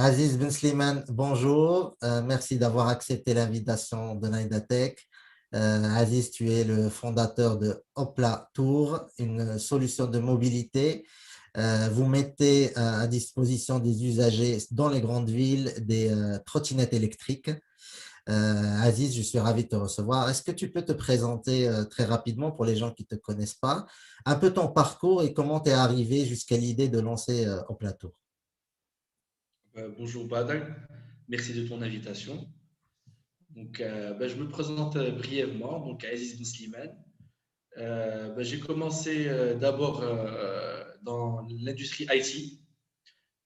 Aziz Ben Slimane, bonjour. Merci d'avoir accepté l'invitation de Naïda Tech. Aziz, tu es le fondateur de Hopla Tour, une solution de mobilité. Vous mettez à disposition des usagers dans les grandes villes des trottinettes électriques. Aziz, je suis ravi de te recevoir. Est-ce que tu peux te présenter très rapidement pour les gens qui ne te connaissent pas, un peu ton parcours et comment tu es arrivé jusqu'à l'idée de lancer Hopla Tour? Bonjour Badal, merci de ton invitation. Je me présente brièvement, donc Aziz Ben Slimane. J'ai commencé d'abord dans l'industrie IT.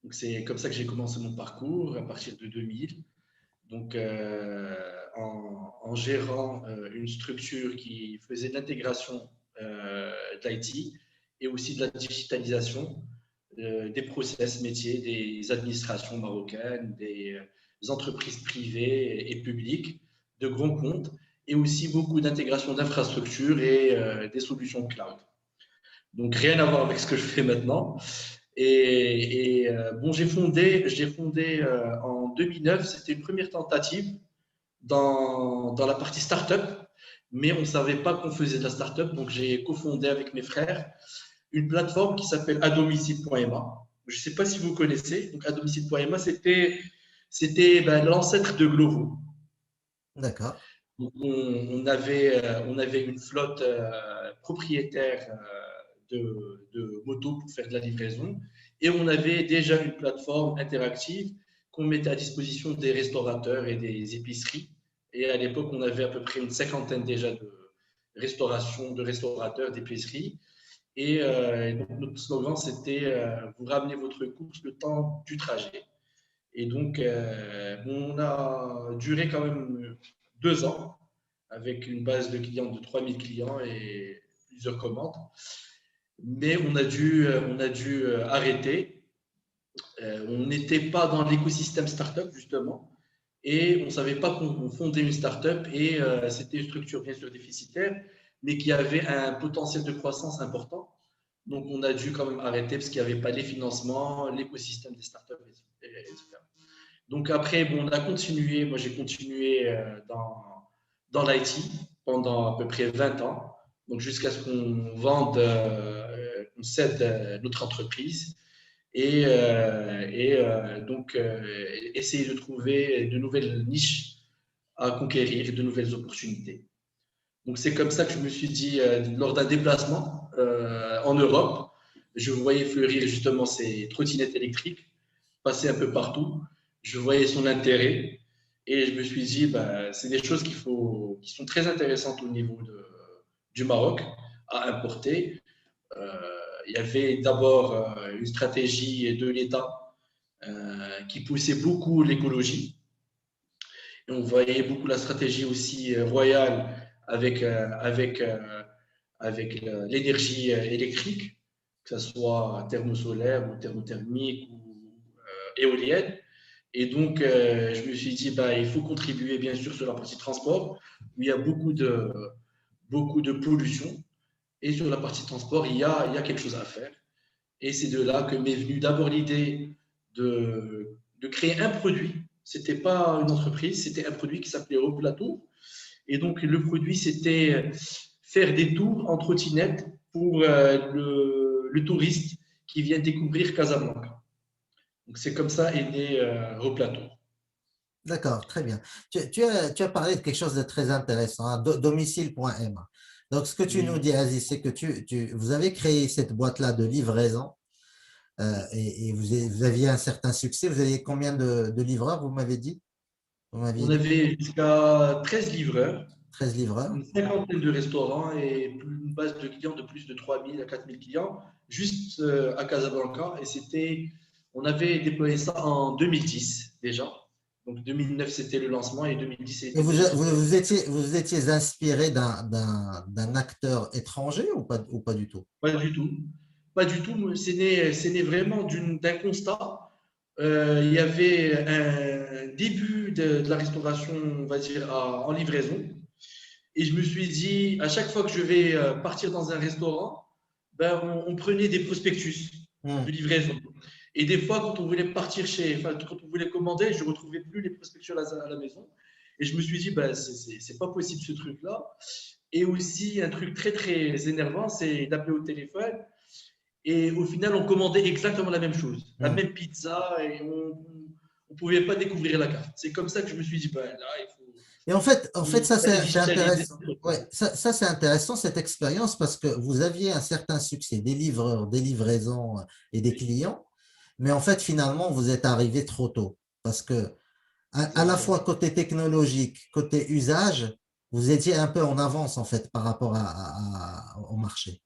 Donc c'est comme ça que j'ai commencé mon parcours à partir de 2000. En gérant une structure qui faisait de l'intégration de l'IT et aussi de la digitalisation des process métiers des administrations marocaines, des entreprises privées et publiques, de grands comptes, et aussi beaucoup d'intégration d'infrastructures et des solutions cloud. Donc rien à voir avec ce que je fais maintenant. J'ai fondé en 2009, c'était une première tentative dans la partie startup, mais on ne savait pas qu'on faisait de la startup, donc j'ai cofondé avec mes frères une plateforme qui s'appelle adomicile.ma. Je ne sais pas si vous connaissez. Donc, adomicile.ma, c'était l'ancêtre de Glovo. D'accord. Donc, on avait une flotte propriétaire de motos pour faire de la livraison et on avait déjà une plateforme interactive qu'on mettait à disposition des restaurateurs et des épiceries. Et à l'époque, on avait à peu près une cinquantaine déjà de restaurateurs, d'épiceries. Et donc, notre slogan, c'était vous ramenez votre course le temps du trajet. Et donc, on a duré quand même 2 ans avec une base de clients de 3000 clients et plusieurs commandes. Mais on a dû arrêter. On n'était pas dans l'écosystème startup, justement. Et on ne savait pas qu'on fondait une startup. Et c'était une structure, bien sûr, déficitaire, mais qui avait un potentiel de croissance important. Donc, on a dû quand même arrêter parce qu'il n'y avait pas les financements, l'écosystème des startups, etc. Donc, après, bon, on a continué. Moi, j'ai continué dans l'IT pendant à peu près 20 ans. Donc, jusqu'à ce qu'on vende, qu'on cède notre entreprise. Essayer de trouver de nouvelles niches à conquérir, de nouvelles opportunités. Donc, c'est comme ça que je me suis dit, lors d'un déplacement en Europe, je voyais fleurir justement ces trottinettes électriques, passer un peu partout. Je voyais son intérêt et je me suis dit, c'est des choses qui sont très intéressantes au niveau du Maroc à importer. Euh, il y avait d'abord une stratégie de l'État qui poussait beaucoup l'écologie. Et on voyait beaucoup la stratégie aussi royale avec l'énergie électrique, que ce soit thermosolaire ou thermothermique ou éolienne. Et donc, je me suis dit, il faut contribuer bien sûr sur la partie transport, où il y a beaucoup de pollution. Et sur la partie transport, il y a quelque chose à faire. Et c'est de là que m'est venue d'abord l'idée de créer un produit. Ce n'était pas une entreprise, c'était un produit qui s'appelait Replateau. Et donc, le produit, c'était faire des tours en trottinette pour le touriste qui vient découvrir Casablanca. Donc, c'est comme ça est né Replateau. D'accord, très bien. Tu as parlé de quelque chose de très intéressant, hein, domicile.m. Donc, ce que tu nous Oui, dis, Aziz, c'est que vous avez créé cette boîte-là de livraison oui. et vous aviez un certain succès. Vous aviez combien de livreurs, vous m'avez dit? Vous m'aviez On dit avait jusqu'à 13 livreurs, 13 livreurs. une cinquantaine de restaurants et une base de clients de plus de 3000 à 4000 clients juste à Casablanca. On avait déployé ça en 2010 déjà. Donc 2009 c'était le lancement et 2010 Et c'était le chiffre d'affaires. vous étiez inspiré d'un acteur étranger ou pas du tout? Pas du tout. Pas du tout. C'est né vraiment d'un constat. Il y avait un début de la restauration, on va dire, en livraison. Et je me suis dit, à chaque fois que je vais partir dans un restaurant, on prenait des prospectus de Hmm. livraison. Et des fois, quand on voulait partir quand on voulait commander, je ne retrouvais plus les prospectus à la maison. Et je me suis dit, bah, c'est pas possible ce truc-là. Et aussi, un truc très, très énervant, c'est d'appeler au téléphone. Et au final, on commandait exactement la même chose, la Hmm. même pizza, et on ne pouvait pas découvrir la carte. C'est comme ça que je me suis dit, bah, là, Et en fait, il fallait c'est digitaliser intéressant. notre Ouais, truc. ça c'est intéressant cette expérience parce que vous aviez un certain succès des livreurs, des livraisons et des Oui, clients, mais en fait, finalement, vous êtes arrivé trop tôt parce que à la fois exactement. côté technologique, côté usage, vous étiez un peu en avance en fait par rapport au marché.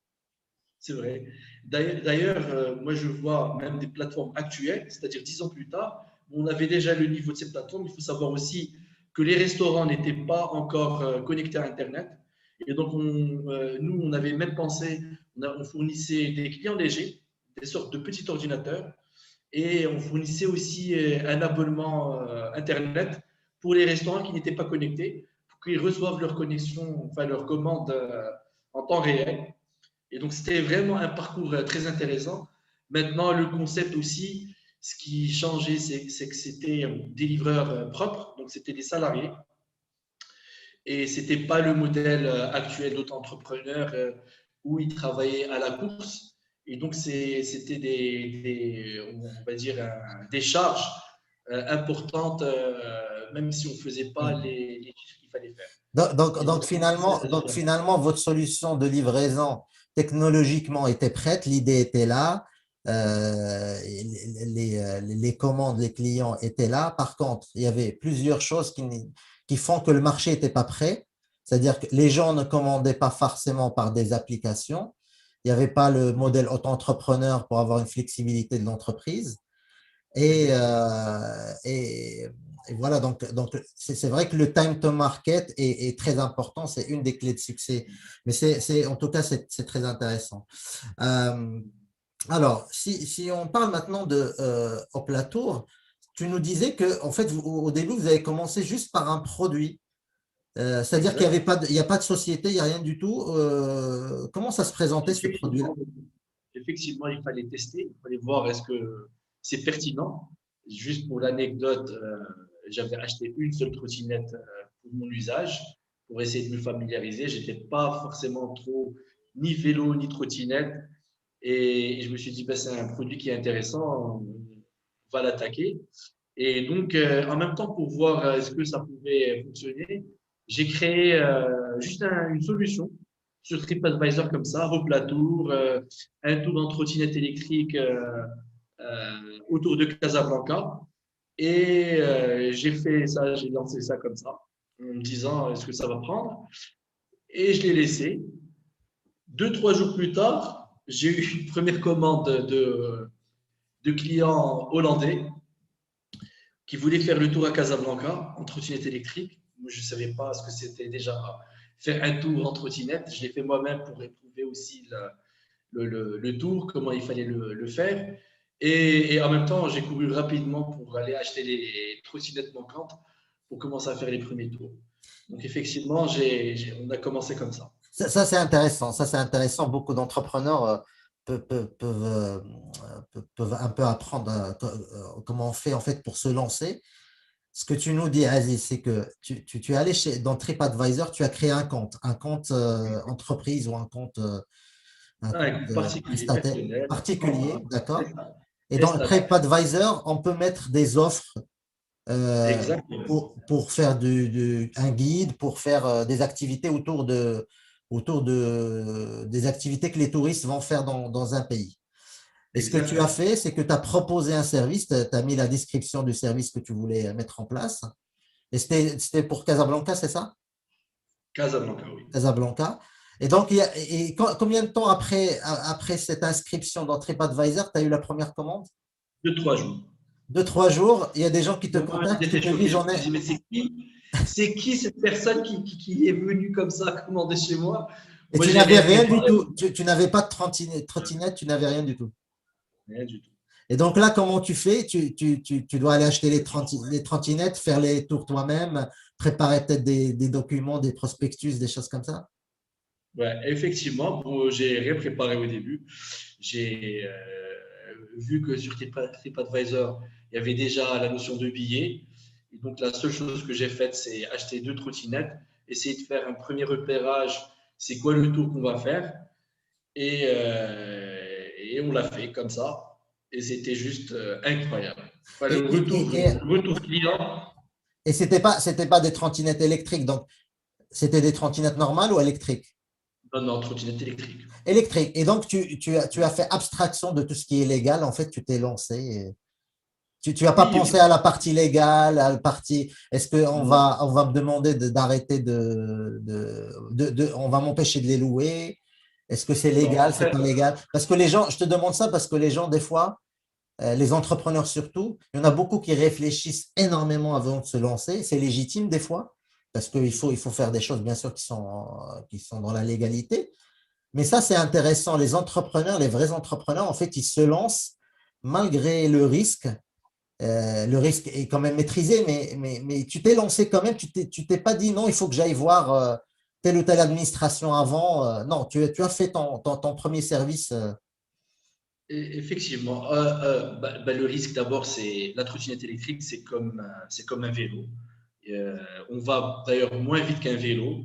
C'est vrai. D'ailleurs, moi, je vois même des plateformes actuelles, c'est-à-dire 10 ans plus tard, on avait déjà le niveau de ces plateformes. Il faut savoir aussi que les restaurants n'étaient pas encore connectés à Internet. Et donc, nous, on avait même pensé, on fournissait des clients légers, des sortes de petits ordinateurs, et on fournissait aussi un abonnement Internet pour les restaurants qui n'étaient pas connectés, pour qu'ils reçoivent leur connexion, enfin leur commande en temps réel. Et donc, c'était vraiment un parcours très intéressant. Maintenant, le concept aussi, ce qui changeait, c'est que c'était des livreurs propres, donc c'était des salariés. Et ce n'était pas le modèle actuel d'auto-entrepreneur où ils travaillaient à la course. Et donc, c'était on va dire, des charges importantes, même si on ne faisait pas Hmm. les chiffres qu'il fallait faire. Et donc, c'était ça la Donc différence. finalement, votre solution de livraison technologiquement était prête, l'idée était là, les commandes, les clients étaient là. Par contre, il y avait plusieurs choses qui font que le marché n'était pas prêt. C'est-à-dire que les gens ne commandaient pas forcément par des applications. Il n'y avait pas le modèle auto-entrepreneur pour avoir une flexibilité de l'entreprise. Et, Effectivement. euh, et, et voilà, donc c'est vrai que le time to market est très important, c'est une des clés de succès. Mais en tout cas, c'est très intéressant. Euh, alors, si on parle maintenant de Hoplatour, tu nous disais que, en fait, au début, vous avez commencé juste par un produit. C'est-à-dire qu'il y avait Exact. pas il y a pas de société, il n'y a rien du tout. Comment ça se présentait ce produit-là? Effectivement, effectivement, il fallait tester, il fallait voir est-ce que c'est pertinent. Juste pour l'anecdote, j'avais acheté une seule trottinette pour mon usage, pour essayer de me familiariser. Je n'étais pas forcément trop ni vélo ni trottinette. Et je me suis dit, bah, c'est un produit qui est intéressant, on va l'attaquer. Et donc, en même temps, pour voir est-ce que ça pouvait fonctionner, j'ai créé juste une solution sur TripAdvisor comme ça, Hoplatour, un tour en trottinette électrique autour de Casablanca. Et j'ai fait ça, j'ai lancé ça comme ça, en me disant est-ce que ça va prendre? Et je l'ai laissé. 2, 3 jours plus tard, j'ai eu une première commande de clients hollandais qui voulait faire le tour à Casablanca en trottinette électrique. Moi, je ne savais pas ce que c'était déjà faire un tour en trottinette. Je l'ai fait moi-même pour éprouver aussi le tour, comment il fallait le faire. Et en même temps, j'ai couru rapidement pour aller acheter les trottinettes manquantes pour commencer à faire les premiers tours. Donc effectivement, on a commencé comme ça. Ça, c'est intéressant. Ça, c'est intéressant. Beaucoup d'entrepreneurs peuvent un peu apprendre comment on fait en fait pour se lancer. Ce que tu nous dis, Aziz, c'est que tu es allé dans TripAdvisor, tu as créé un compte entreprise ou un Ah, compte écoute, particulier, prestataire personnel. particulier, C'est d'accord? ça. Et dans le Prestataire. TripAdvisor, on peut mettre des offres Exactement. pour faire un guide, pour faire des activités des activités que les touristes vont faire dans un pays. Et ce que tu as Exactement. fait, c'est que tu as proposé un service, tu as mis la description du service que tu voulais mettre en place. Et c'était pour Casablanca, c'est ça? Casablanca, oui. Casablanca. Et donc, combien de temps après cette inscription dans TripAdvisor, tu as eu la première commande? 2, 3 jours. 2, 3 jours, il y a des gens qui te Moi, contactent, qui j'étais te choqué. disent, Je me suis dit, mais c'est qui? C'est qui cette personne qui est venue comme ça commander chez moi? et Moi, tu j'ai n'avais rien rien du préparé. tout. Tu n'avais pas de trottinette, tu n'avais rien du tout. Rien du tout. Et donc là, comment tu fais? Tu dois aller acheter les trottinettes, faire les tours toi-même, préparer peut-être des documents, des prospectus, des choses comme ça. Ouais, effectivement, bon, j'ai rien préparé au début. J'ai vu que sur TripAdvisor, il y avait déjà la notion de billet. Et donc, la seule chose que j'ai faite, c'est acheter 2 trottinettes, essayer de faire un premier repérage, c'est quoi le tour qu'on va faire. Et on l'a fait comme ça. Et c'était juste incroyable. Enfin, Et, et, et, le retour client, et c'était pas des trottinettes électriques, donc c'était des trottinettes normales ou électriques? non, non, trottinette électrique. Électriques. Et donc, tu as fait abstraction de tout ce qui est légal. En fait, tu t'es lancé. Tu n'as pas Oui, pensé à la partie légale, à la partie, est-ce non. on va me demander d'arrêter on va m'empêcher de les louer? Est-ce que c'est Non, légal, c'est après, pas légal? Parce que les gens, je te demande ça parce que les gens, des fois, les entrepreneurs surtout, il y en a beaucoup qui réfléchissent énormément avant de se lancer. C'est légitime des fois, parce il faut faire des choses, bien sûr, qui sont dans la légalité. Mais ça, c'est intéressant. Les entrepreneurs, les vrais entrepreneurs, en fait, ils se lancent malgré le risque. Le risque est quand même maîtrisé, mais tu t'es lancé quand même, tu t'es pas dit non, il faut que j'aille voir telle ou telle administration avant. Non, tu as fait ton premier service. effectivement, le risque d'abord, c'est la trottinette électrique, c'est comme un vélo. On va d'ailleurs moins vite qu'un vélo.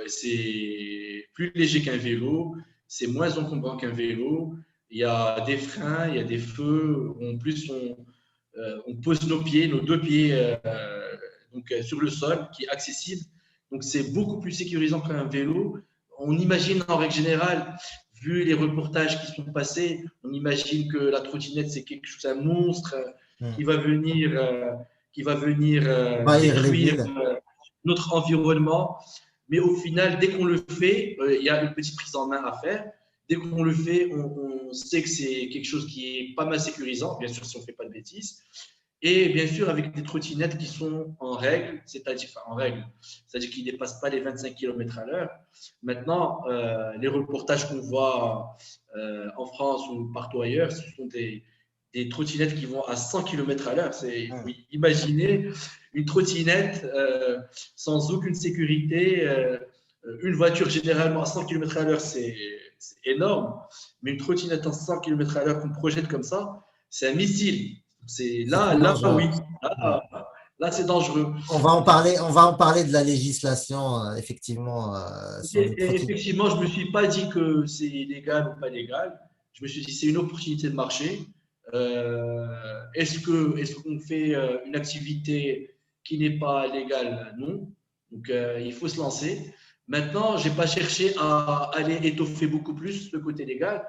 C'est plus léger qu'un vélo, c'est moins encombrant qu'un vélo. Il y a des freins, il y a des feux. En plus, on pose nos pieds, nos 2 pieds sur le sol, qui est accessible. Donc, c'est beaucoup plus sécurisant qu'un vélo. On imagine en règle générale, vu les reportages qui sont passés, on imagine que la trottinette, c'est quelque chose, un monstre qui Hmm. va venir, Envahir les détruire villes. notre environnement. Mais au final, dès qu'on le fait, il y a une petite prise en main à faire. Dès qu'on le fait, on sait que c'est quelque chose qui est pas mal sécurisant, bien sûr si on ne fait pas de bêtises. Et bien sûr, avec des trottinettes qui sont en règle, c'est-à-dire qu'ils ne dépassent pas les 25 km à l'heure. Maintenant, les reportages qu'on voit en France ou partout ailleurs, ce sont des trottinettes qui vont à 100 km à l'heure. Il faut Hmm. imaginer une trottinette sans aucune sécurité. Une voiture généralement à 100 km à l'heure, c'est énorme. Mais une trottinette à 100 km à l'heure qu'on projette comme ça, c'est un missile. C'est C'est très là, dangereux. oui. Hmm. Là, là c'est dangereux. On va en parler de la législation, effectivement, sur les Et trottinettes. effectivement, je ne me suis pas dit que c'est légal ou pas légal. Je me suis dit c'est une opportunité de marché. Est-ce qu'on fait une activité qui n'est pas légale? Non. Donc il faut se lancer. Maintenant, je n'ai pas cherché à aller étoffer beaucoup plus le côté légal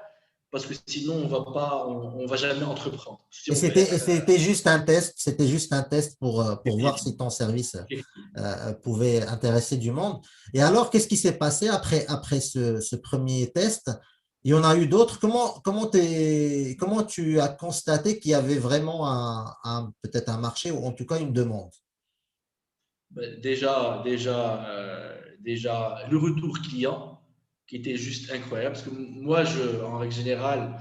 parce que sinon on va jamais entreprendre. Si on veut Et être c'était juste un test pour voir si effectivement, ton service effectivement. pouvait intéresser du monde. Et alors, qu'est-ce qui s'est passé après ce premier test? Il y en a eu d'autres. Comment tu as constaté qu'il y avait vraiment peut-être un marché ou en tout cas une demande? Ben, déjà, le retour client qui était juste incroyable. Parce que moi, en règle générale,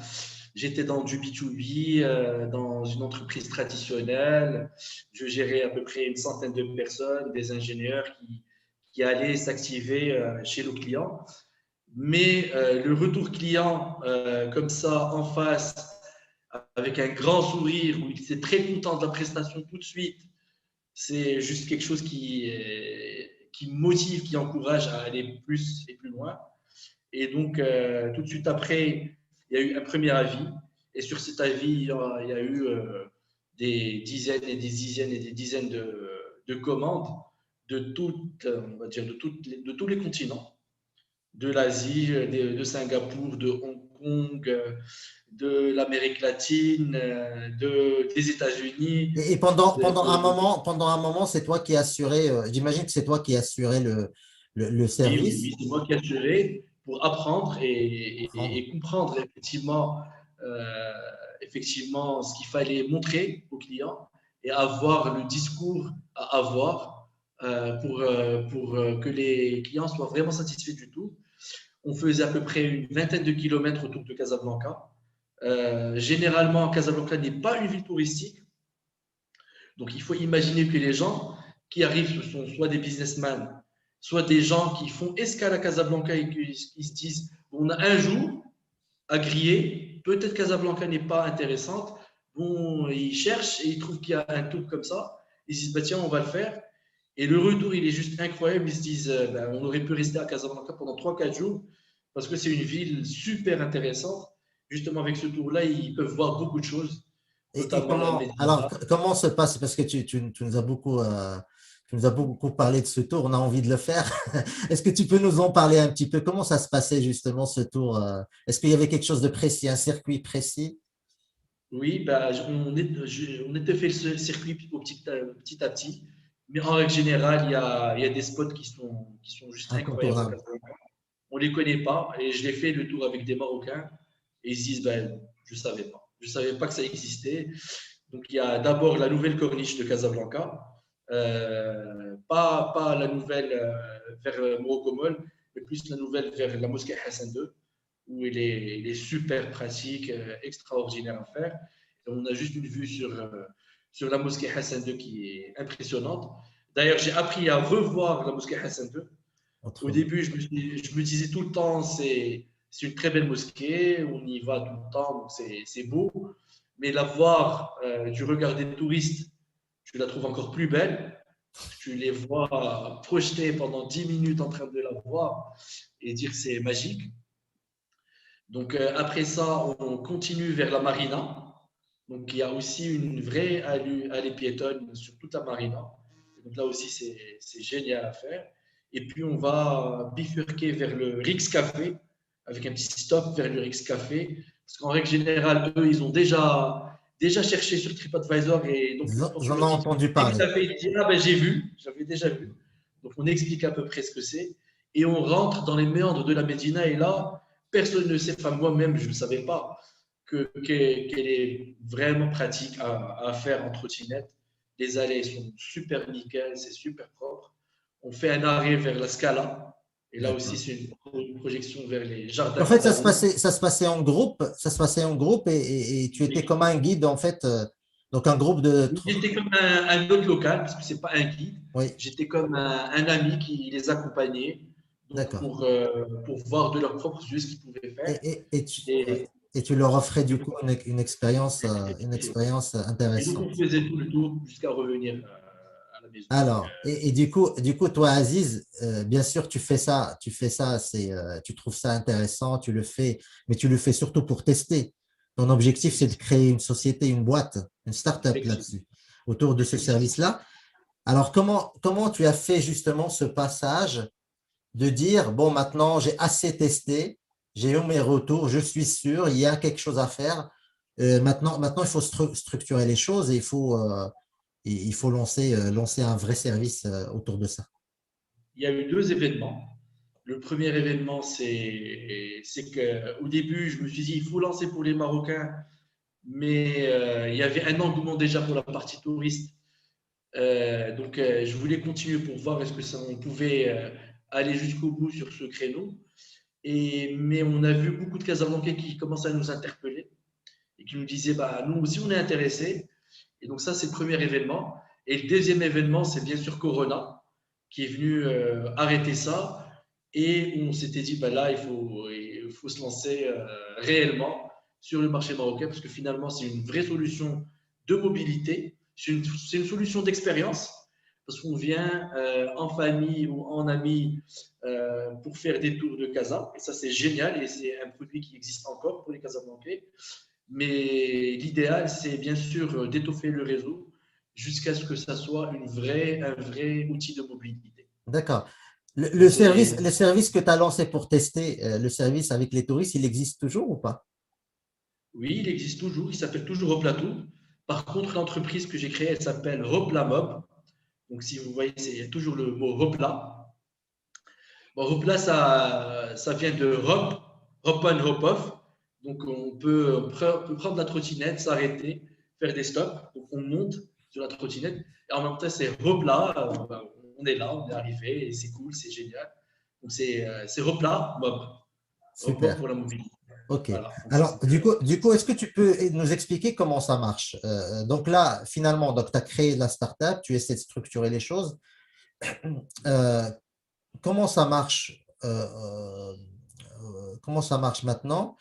j'étais dans du B2B, dans une entreprise traditionnelle. Je gérais à peu près une centaine de personnes, des ingénieurs qui allaient s'activer chez le client. Mais le retour client, comme ça, en face, avec un grand sourire, où il était très content de la prestation tout de suite, c'est juste quelque chose qui motive, qui encourage à aller plus et plus loin. Et donc, tout de suite après, il y a eu un premier avis. Et sur cet avis, il y a eu des dizaines et des dizaines et des dizaines de commandes on va dire de tous les continents, de l'Asie, Singapour, de Hong Kong, de l'Amérique latine, des États-Unis. Et pendant un moment, c'est toi qui assurais, j'imagine que c'est toi qui assurais le Oui, oui, service. oui, c'est moi qui ai assuré pour apprendre Apprendre. et comprendre effectivement ce qu'il fallait montrer aux clients et avoir le discours à avoir pour que les clients soient vraiment satisfaits du tout. On faisait à peu près une vingtaine de kilomètres autour de Casablanca. Généralement, Casablanca n'est pas une ville touristique, donc il faut imaginer que les gens qui arrivent, ce sont soit des businessmen, soit des gens qui font escale à Casablanca et qui se disent on a un jour à griller peut-être Casablanca n'est pas intéressante. Bon, ils cherchent et ils trouvent qu'il y a un tour comme ça. Ils se disent, bah, tiens, on va le faire. Et le retour, il est juste incroyable. Ils se disent, ben, on aurait pu rester à Casablanca pendant 3 4 jours parce que c'est une ville super intéressante. Justement, avec ce tour-là, ils peuvent voir beaucoup de choses, Et notamment la comment, alors, Médina. comment se passe, parce que tu nous as tu nous as beaucoup parlé de ce tour, on a envie de le faire. Est-ce que tu peux nous en parler un petit peu? Comment ça se passait justement ce tour? Est-ce qu'il y avait quelque chose de précis, un circuit précis? Oui, bah, on était fait ce circuit petit à petit. Mais en règle générale, il y a des spots qui sont juste incroyables à Incontournable. Casablanca. On ne les connaît pas et je l'ai fait le tour avec des Marocains et ils se disent, ben, je ne savais pas. Je ne savais pas que ça existait. Donc, il y a d'abord la nouvelle corniche de Casablanca, pas la nouvelle vers Morocco Mall, mais plus la nouvelle vers la mosquée Hassan II, où il est super pratique, extraordinaire à faire. Et on a juste une vue sur la mosquée Hassan II qui est impressionnante. D'ailleurs, j'ai appris à revoir la mosquée Hassan II. Au Autrement. début, je me disais tout le temps, c'est une très belle mosquée, on y va tout le temps, donc c'est beau. Mais la voir du regard des touristes, tu la trouves encore plus belle, parce que tu les vois projetés pendant 10 minutes en train de la voir et dire c'est magique. Donc après ça, on continue vers la marina. Donc il y a aussi une vraie allée piétonne sur toute la marina. Donc là aussi, c'est génial à faire. Et puis on va bifurquer vers le Rix Café, avec un petit stop vers le Rix Café. Parce qu'en règle générale, eux, ils ont déjà cherché sur TripAdvisor. Et donc quand tu J'en ai leur dis entendu Rix parler. Café, ils disent ah ben j'ai vu, j'avais déjà vu. Donc on explique à peu près ce que c'est. Et on rentre dans les méandres de la Médina. Et là, personne ne sait, enfin moi-même, je ne savais pas qu'elle est vraiment pratique à faire en trottinette. Les allées sont super nickel, c'est super propre. On fait un arrêt vers la Scala. Et là aussi, D'accord. c'est une projection vers les En jardins fait, Andalous. ça se passait en groupe, ça se passait en groupe et tu étais Oui. comme un guide en fait, donc un groupe de. J'étais comme un hôte local, parce que ce n'est pas un guide. Oui, J'étais comme un ami qui les accompagnait donc d'accord. pour voir de leurs propres yeux ce qu'ils pouvaient Et, faire. et, et, tu, ouais. Et, Et tu leur offrais du et, coup une expérience et donc, on intéressante. faisait tout le tour jusqu'à revenir à la maison. Donc, Alors, du coup, toi, Aziz, bien sûr, tu fais ça, tu trouves ça intéressant, tu le fais, mais tu le fais surtout pour tester. Ton objectif, c'est de effectivement, créer une société, une boîte, une start-up effectivement, là-dessus, autour de ce effectivement. service-là. Alors, comment tu as fait justement ce passage de dire, bon, maintenant, j'ai assez testé, j'ai eu mes retours, je suis sûr, il y a quelque chose à faire. Maintenant, il faut structurer les choses et il faut lancer un vrai service autour de ça. Il y a eu deux événements. Le premier événement, c'est qu'au début, je me suis dit, il faut lancer pour les Marocains, mais il y avait un engouement déjà pour la partie touriste. Donc, je voulais continuer pour voir est-ce que ça, on pouvait aller jusqu'au bout sur ce créneau. Mais on a vu beaucoup de Casablancais qui commençaient à nous interpeller et qui nous disaient, bah, nous aussi, on est intéressés. Et donc ça, c'est le premier événement. Et le deuxième événement, c'est bien sûr Corona, qui est venu arrêter ça. Et on s'était dit, bah là, il faut se lancer réellement sur le marché marocain, parce que finalement, c'est une vraie solution de mobilité. C'est une solution d'expérience, parce qu'on vient en famille ou en amis pour faire des tours de casa. Et ça, c'est génial, et c'est un produit qui existe encore pour les Casablancais. Mais l'idéal, c'est bien sûr d'étoffer le réseau jusqu'à ce que ça soit un vrai outil de mobilité. D'accord. Donc Le service que tu as lancé pour tester, le service avec les touristes, il existe toujours ou pas? oui, il existe toujours, il s'appelle toujours Hoplatou. Par contre, l'entreprise que j'ai créée, elle s'appelle Hopla Mob. Donc, si vous voyez, il y a toujours le mot Hopla. Bon, Hopla, ça vient de hop, hop on, hop off. Donc, on peut prendre la trottinette, s'arrêter, faire des stops. Donc, on monte sur la trottinette. Et en même temps, c'est Hopla, on est là, on est arrivé, et c'est cool, c'est génial. Donc, c'est Hopla Mob. Hop Mob Super. pour la mobilité. OK. Voilà. Donc, Alors, du coup, est-ce que tu peux nous expliquer comment ça marche? Donc là, finalement, tu as créé la startup, tu essaies de structurer les choses. Euh, comment ça marche? Comment ça marche maintenant?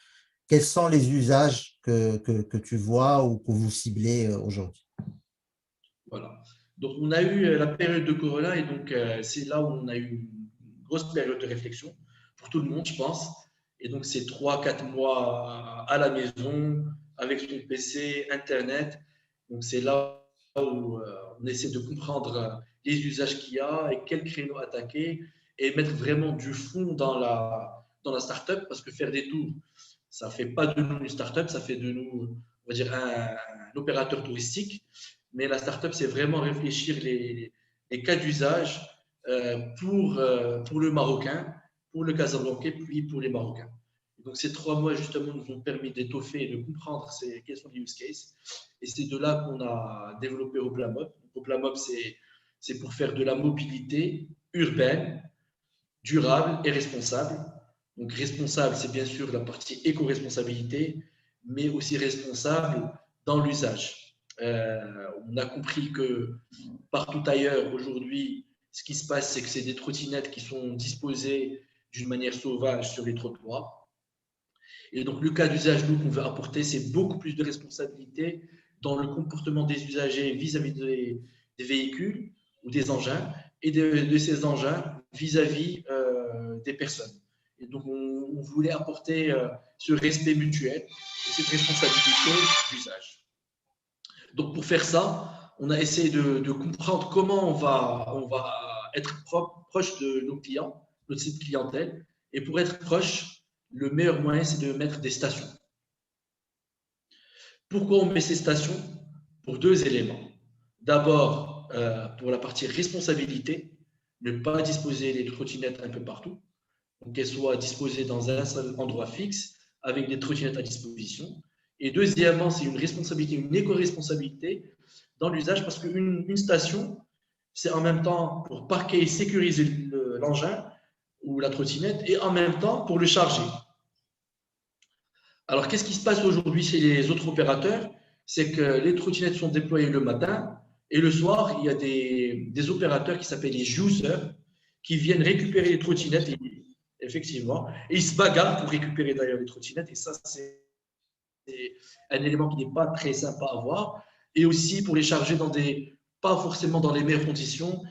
quels sont les usages que tu vois ou que vous ciblez aujourd'hui? Voilà. Donc, on a eu la période de Corona et donc c'est là où on a eu une grosse période de réflexion pour tout le monde, je pense. Et donc, c'est 3, 4 mois à la maison avec son PC, Internet. Donc, c'est là où on essaie de comprendre les usages qu'il y a et quel créneau attaquer et mettre vraiment du fond dans la startup parce que faire des tours, ça ne fait pas de nous une startup, ça fait de nous, on va dire, un opérateur touristique. Mais la startup, c'est vraiment réfléchir les cas d'usage pour le Marocain, pour le Casablancais, puis pour les Marocains. Et donc, ces 3 mois, justement, nous ont permis d'étoffer et de comprendre quels sont les use cases. Et c'est de là qu'on a développé Hoplamob. Hoplamob, c'est pour faire de la mobilité urbaine, durable et responsable. Donc, responsable, c'est bien sûr la partie éco-responsabilité, mais aussi responsable dans l'usage. On a compris que partout ailleurs, aujourd'hui, ce qui se passe, c'est que c'est des trottinettes qui sont disposées d'une manière sauvage sur les trottoirs. Et donc, le cas d'usage, nous, qu'on veut apporter, c'est beaucoup plus de responsabilité dans le comportement des usagers vis-à-vis des véhicules ou des engins et de ces engins vis-à-vis des personnes. Et donc, on voulait apporter ce respect mutuel et cette responsabilité d'usage. Donc, pour faire ça, on a essayé de comprendre comment on va être proche de nos clients, notre site clientèle. Et pour être proche, le meilleur moyen, c'est de mettre des stations. Pourquoi on met ces stations? Pour 2 éléments. D'abord, pour la partie responsabilité, ne pas disposer des trottinettes un peu partout, donc qu'elles soient disposées dans un seul endroit fixe, avec des trottinettes à disposition. Et deuxièmement, c'est une responsabilité, une éco-responsabilité dans l'usage, parce qu'une station, c'est en même temps pour parquer et sécuriser l'engin ou la trottinette, et en même temps pour le charger. Alors, qu'est-ce qui se passe aujourd'hui chez les autres opérateurs? C'est que les trottinettes sont déployées le matin et le soir, il y a des opérateurs qui s'appellent les users qui viennent récupérer les trottinettes, effectivement, et ils se bagarrent pour récupérer d'ailleurs les trottinettes. Et ça, c'est un élément qui n'est pas très sympa à voir. Et aussi pour les charger pas forcément dans les meilleures conditions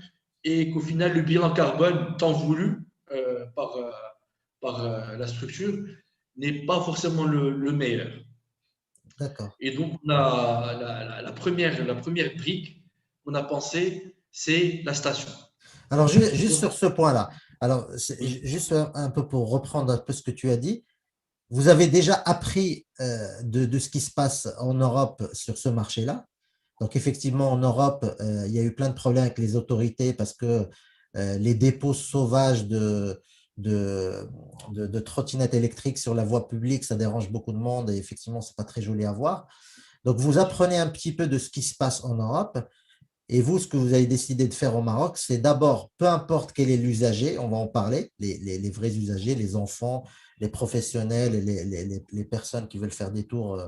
et qu'au final, le bilan carbone tant voulu par la structure n'est pas forcément le meilleur. D'accord. Et donc, on a la première brique qu'on a pensée, c'est la station. Alors, juste Donc, sur ce point-là, alors, oui, juste un peu pour reprendre un peu ce que tu as dit, vous avez déjà appris de ce qui se passe en Europe sur ce marché-là. Donc, effectivement, en Europe, il y a eu plein de problèmes avec les autorités parce que les dépôts sauvages de, de trottinettes électriques sur la voie publique, ça dérange beaucoup de monde et effectivement, ce n'est pas très joli à voir. Donc, vous apprenez un petit peu de ce qui se passe en Europe. Et vous, ce que vous avez décidé de faire au Maroc, c'est d'abord, peu importe quel est l'usager, on va en parler, les vrais usagers, les enfants, les professionnels, les personnes qui veulent faire des tours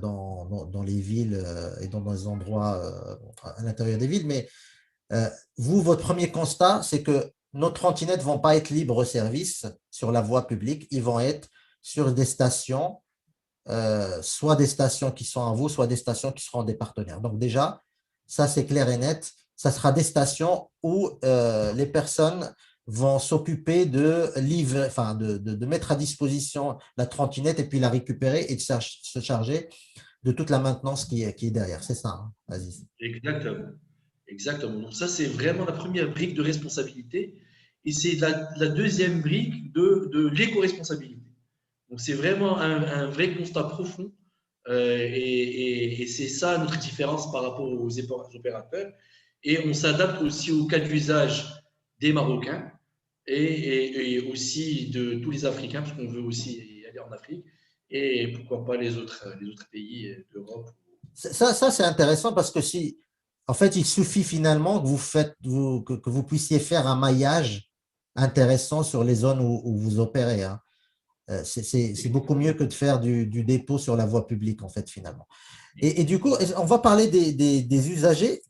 dans les villes et dans des endroits à l'intérieur des villes. Mais vous, votre premier constat, c'est que nos trottinettes ne vont pas être libre-service sur la voie publique, ils vont être sur des stations, soit des stations qui sont à vous, soit des stations qui seront des partenaires. Donc déjà, ça c'est clair et net, ça sera des stations où les personnes vont s'occuper de livrer, enfin de mettre à disposition la trottinette et puis la récupérer et de se charger de toute la maintenance qui est derrière. C'est ça, hein, Aziz. exactement. Exactement. Donc, ça, c'est vraiment la première brique de responsabilité. Et c'est la deuxième brique de l'éco-responsabilité. Donc, c'est vraiment un vrai constat profond. Et c'est ça notre différence par rapport aux opérateurs. Et on s'adapte aussi au cas d'usage des Marocains et aussi de tous les Africains, parce qu'on veut aussi aller en Afrique. Et pourquoi pas les autres pays d'Europe. Ça c'est intéressant parce que si, en fait, il suffit finalement que que vous puissiez faire un maillage intéressant sur les zones où vous opérez, hein. C'est beaucoup mieux que de faire du dépôt sur la voie publique, en fait, finalement. Et du coup, on va parler des usagers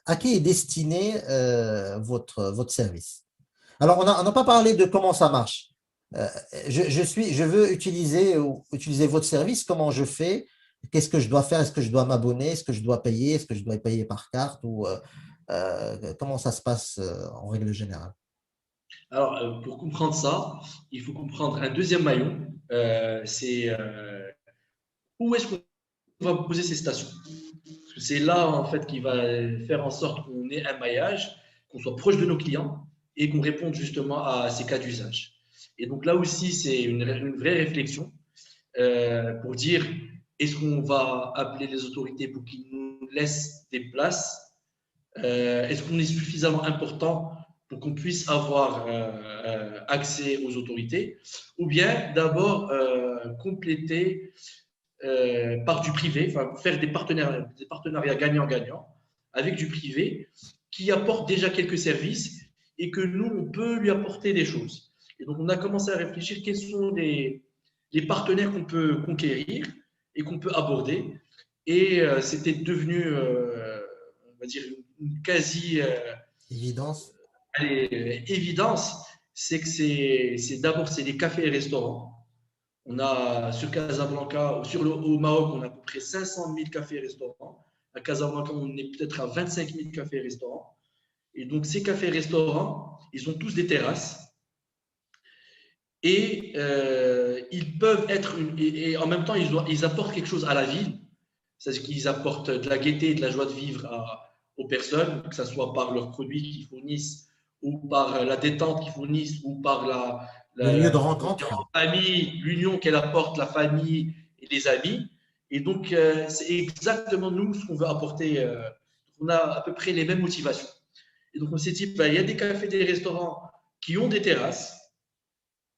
à qui est destiné votre service. Alors, on n'a pas parlé de comment ça marche. euh, je veux utiliser votre service. Comment je fais? Qu'est-ce que je dois faire? Est-ce que je dois m'abonner? Est-ce que je dois payer? Est-ce que je dois payer par carte? Comment ça se passe en règle générale? Alors, pour comprendre ça, il faut comprendre un deuxième maillon. C'est où est-ce qu'on va poser ces stations? Parce que c'est là, en fait, qui va faire en sorte qu'on ait un maillage, qu'on soit proche de nos clients et qu'on réponde justement à ces cas d'usage. Et donc là aussi, c'est une vraie réflexion pour dire est-ce qu'on va appeler les autorités pour qu'ils nous laissent des places? Est-ce qu'on est suffisamment important pour qu'on puisse avoir accès aux autorités? Ou bien d'abord compléter par du privé, enfin, faire des partenariats gagnant-gagnant avec du privé qui apporte déjà quelques services et que nous, on peut lui apporter des choses. Et donc, on a commencé à réfléchir quels sont les partenaires qu'on peut conquérir et qu'on peut aborder. Et c'était devenu, on va dire, une quasi Évidence? évidence. C'est que c'est d'abord c'est des cafés et restaurants. On a sur Casablanca, au Maroc, on a à peu près 500 000 cafés et restaurants. À Casablanca, on est peut-être à 25 000 cafés et restaurants. Et donc, ces cafés et restaurants, ils ont tous des terrasses. Et ils peuvent être. Et en même temps, ils apportent quelque chose à la ville. C'est-à-dire qu'ils apportent de la gaieté et de la joie de vivre aux personnes, que ce soit par leurs produits qu'ils fournissent, ou par la détente qu'ils fournissent, ou par Le la, lieu de la, rencontre? famille, l'union qu'elle apporte, la famille et les amis. Et donc, c'est exactement nous ce qu'on veut apporter. On a à peu près les mêmes motivations. Et donc, on s'est dit, il y a des cafés, des restaurants qui ont des terrasses.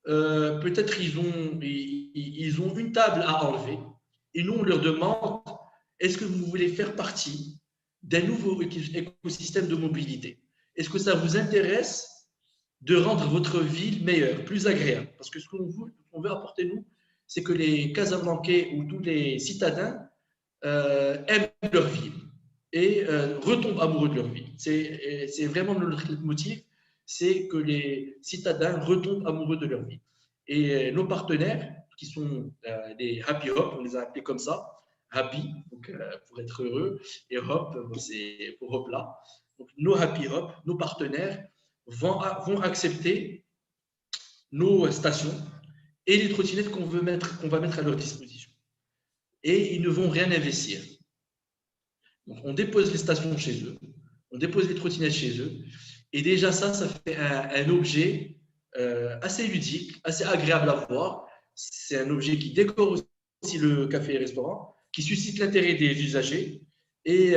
Peut-être ils ont une table à enlever. Et nous, on leur demande, est-ce que vous voulez faire partie d'un nouveau écosystème de mobilité? Est-ce que ça vous intéresse de rendre votre ville meilleure, plus agréable? Parce que ce qu'on veut apporter, nous, c'est que les Casablancais ou tous les citadins aiment leur ville et retombent amoureux de leur ville. C'est vraiment notre motif, c'est que les citadins retombent amoureux de leur ville. Et nos partenaires, qui sont des Happy Hop, on les a appelés comme ça, Happy, donc, pour être heureux, et Hop, c'est pour Hop là. Donc nos Happy Hop, nos partenaires, vont accepter nos stations et les trottinettes qu'on va mettre à leur disposition. Et ils ne vont rien investir. Donc, on dépose les stations chez eux, on dépose les trottinettes chez eux, et déjà ça fait un objet assez ludique, assez agréable à voir. C'est un objet qui décore aussi le café et restaurant, qui suscite l'intérêt des usagers, et,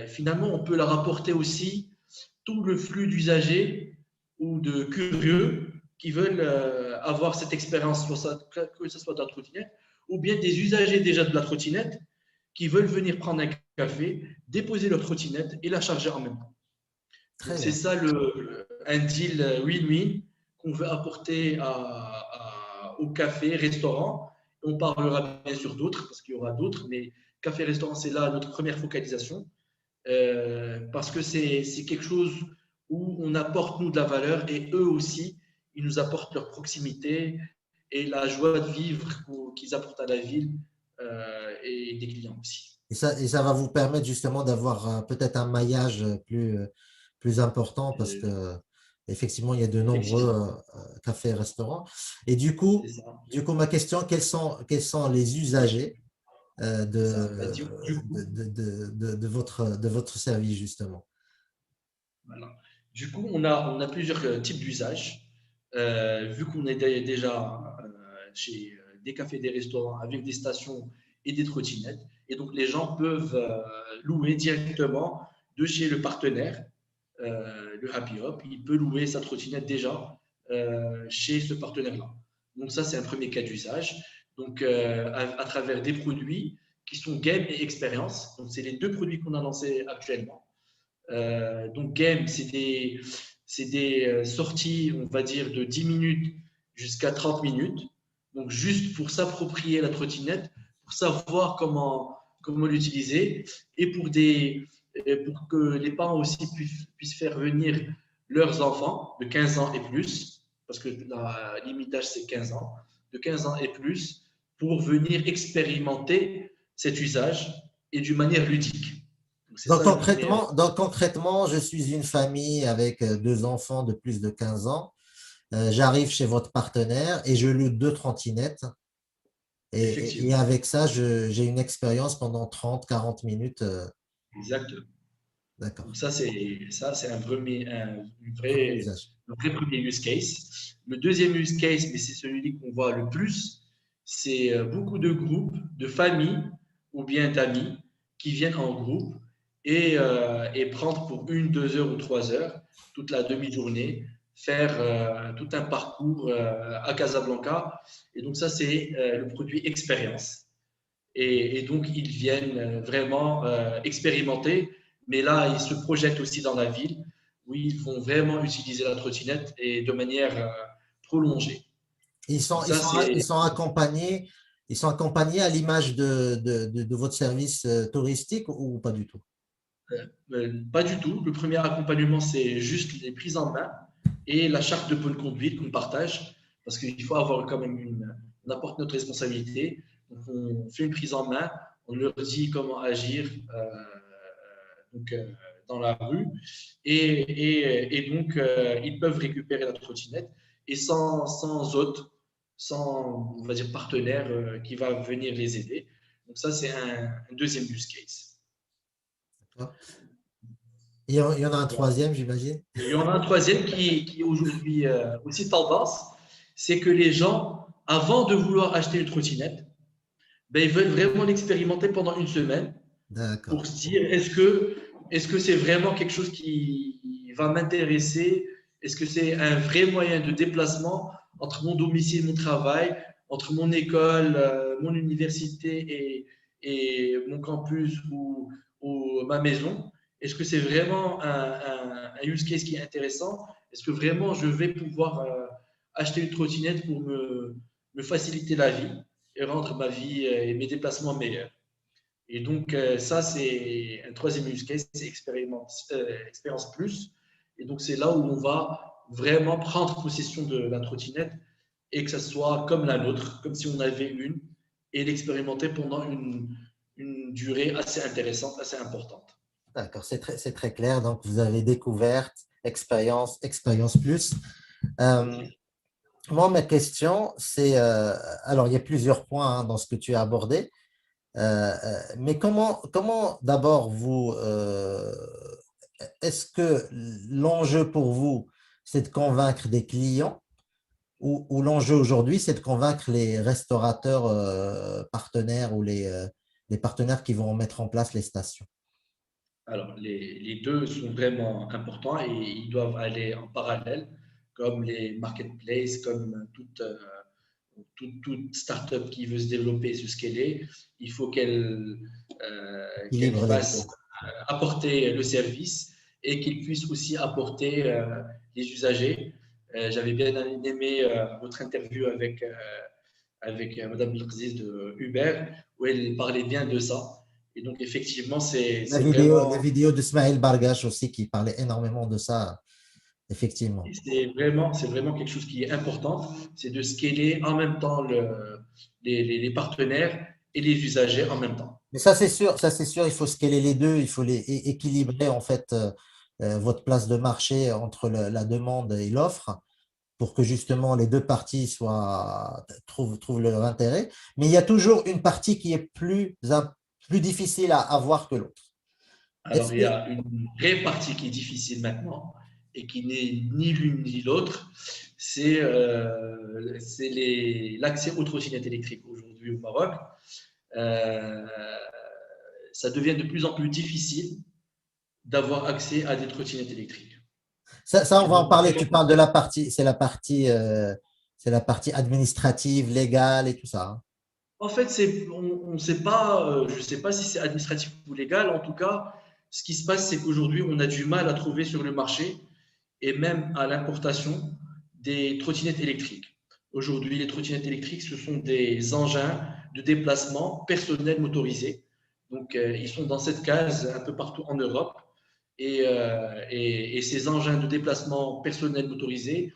finalement, on peut leur apporter aussi tout le flux d'usagers ou de curieux qui veulent avoir cette expérience, que ce soit de la trottinette, ou bien des usagers déjà de la trottinette qui veulent venir prendre un café, déposer leur trottinette et la charger en même temps. Donc, Très c'est bien. ça un deal win-win qu'on veut apporter au café, restaurant. On parlera bien sûr d'autres, parce qu'il y aura d'autres, mais café, restaurant, c'est là notre première focalisation, parce que c'est quelque chose où on apporte, nous, de la valeur, et eux aussi, ils nous apportent leur proximité et la joie de vivre qu'ils apportent à la ville et des clients aussi. Et ça va vous permettre justement d'avoir peut-être un maillage plus important parce Euh, que effectivement, il y a de nombreux Effectivement, cafés et restaurants. Et c'est ça. ma question, quels sont les usagers C'est ça. Bah, du coup, de votre service justement? voilà. Du coup, on a plusieurs types d'usages. Vu qu'on est déjà chez des cafés, des restaurants avec des stations et des trottinettes, et donc les gens peuvent louer directement de chez le partenaire, le Happy Hop, il peut louer sa trottinette déjà chez ce partenaire-là. Donc ça, c'est un premier cas d'usage. Donc à travers des produits qui sont game et expérience. Donc c'est les deux produits qu'on a lancés actuellement. Donc game, c'est des sorties, on va dire, de 10 minutes jusqu'à 30 minutes. Donc juste pour s'approprier la trottinette, pour savoir comment l'utiliser et pour que les parents aussi puissent faire venir leurs enfants de 15 ans et plus, parce que la limite d'âge c'est 15 ans, de 15 ans et plus, pour venir expérimenter cet usage et d'une manière ludique. C'est ça le premier. Donc concrètement, je suis une famille avec deux enfants de plus de 15 ans. J'arrive chez votre partenaire et je loue deux trottinettes. Et Effectivement, avec ça, j'ai une expérience pendant 30, 40 minutes. exact. D'accord. Donc ça c'est Premier usage. un vrai premier use case. Le deuxième use case, mais c'est celui qu'on voit le plus, c'est beaucoup de groupes, de familles ou bien d'amis qui viennent en groupe et prendre pour 1, 2 heures ou 3 heures toute la demi-journée, faire tout un parcours à Casablanca. Et donc ça c'est le produit expérience. Et donc, ils viennent vraiment expérimenter, mais là, ils se projettent aussi dans la ville où ils vont vraiment utiliser la trottinette et de manière prolongée. Donc ça, Ils c'est sont accompagnés à l'image de votre service touristique ou pas du tout? pas du tout. Le premier accompagnement, c'est juste les prises en main et la charte de bonne conduite qu'on partage, parce qu'il faut avoir quand même on apporte notre responsabilité. Donc, on fait une prise en main, on leur dit comment agir donc, dans la rue, et donc ils peuvent récupérer la trottinette et sans hôte, sans on va dire partenaire qui va venir les aider. Donc ça, c'est un deuxième use case. D'accord. Il y en a un troisième, j'imagine. Il y en a un troisième qui est aujourd'hui aussi tendance, c'est que les gens, avant de vouloir acheter une trottinette, ben, ils veulent vraiment l'expérimenter pendant une semaine D'accord. pour se dire est-ce que c'est vraiment quelque chose qui va m'intéresser? Est-ce que c'est un vrai moyen de déplacement entre mon domicile, mon travail, entre mon école, mon université et mon campus ou ma maison? Est-ce que c'est vraiment un use case qui est intéressant? Est-ce que vraiment je vais pouvoir acheter une trottinette pour me faciliter la vie et rendre ma vie et mes déplacements meilleurs? Et donc, ça, c'est un troisième use case, c'est expérience plus. Et donc, c'est là où on va vraiment prendre possession de la trottinette et que ça soit comme la nôtre, comme si on avait une, et l'expérimenter pendant une durée assez intéressante, assez importante. D'accord. C'est très clair. Donc, vous avez découverte, expérience plus. Euh, Moi, ma question, c'est, alors, il y a plusieurs points dans ce que tu as abordé. Mais comment d'abord est-ce que l'enjeu pour vous, c'est de convaincre des clients ou l'enjeu aujourd'hui, c'est de convaincre les restaurateurs partenaires ou les partenaires qui vont mettre en place les stations? Alors, les deux sont vraiment importants et ils doivent aller en parallèle, comme les marketplaces, comme toute start-up qui veut se développer et se scaler. Il faut qu'elle Équilibre les fasse deux. apporter le service et qu'il puisse aussi apporter les usagers. J'avais bien aimé votre interview avec Madame Bilqiz de Uber, où elle parlait bien de ça. Et donc, effectivement, c'est La vraiment vidéo de Smaïl Bargash aussi qui parlait énormément de ça, effectivement. c'est vraiment quelque chose qui est important, c'est de scaler en même temps les partenaires et les usagers en même temps. Mais ça c'est sûr, il faut scaler les deux, il faut équilibrer en fait votre place de marché entre la demande et l'offre pour que justement les deux parties trouvent leur intérêt. Mais il y a toujours une partie qui est plus difficile à avoir que l'autre. Est-ce Alors, il y que a une vraie partie qui est difficile maintenant et qui n'est ni l'une ni l'autre, c'est l'accès aux trottinettes électriques aujourd'hui au Maroc. Euh, Ça devient de plus en plus difficile d'avoir accès à des trottinettes électriques. ça, on Et va en donc, parler. Tu parles de la partie, c'est la partie administrative, légale et tout ça, hein. en fait, on ne sait pas, je ne sais pas si c'est administratif ou légal. En tout cas, ce qui se passe, c'est qu'aujourd'hui, on a du mal à trouver sur le marché et même à l'importation des trottinettes électriques. Aujourd'hui, les trottinettes électriques, ce sont des engins de déplacement personnel motorisés. Donc, ils sont dans cette case un peu partout en Europe. Et ces engins de déplacement personnel motorisés,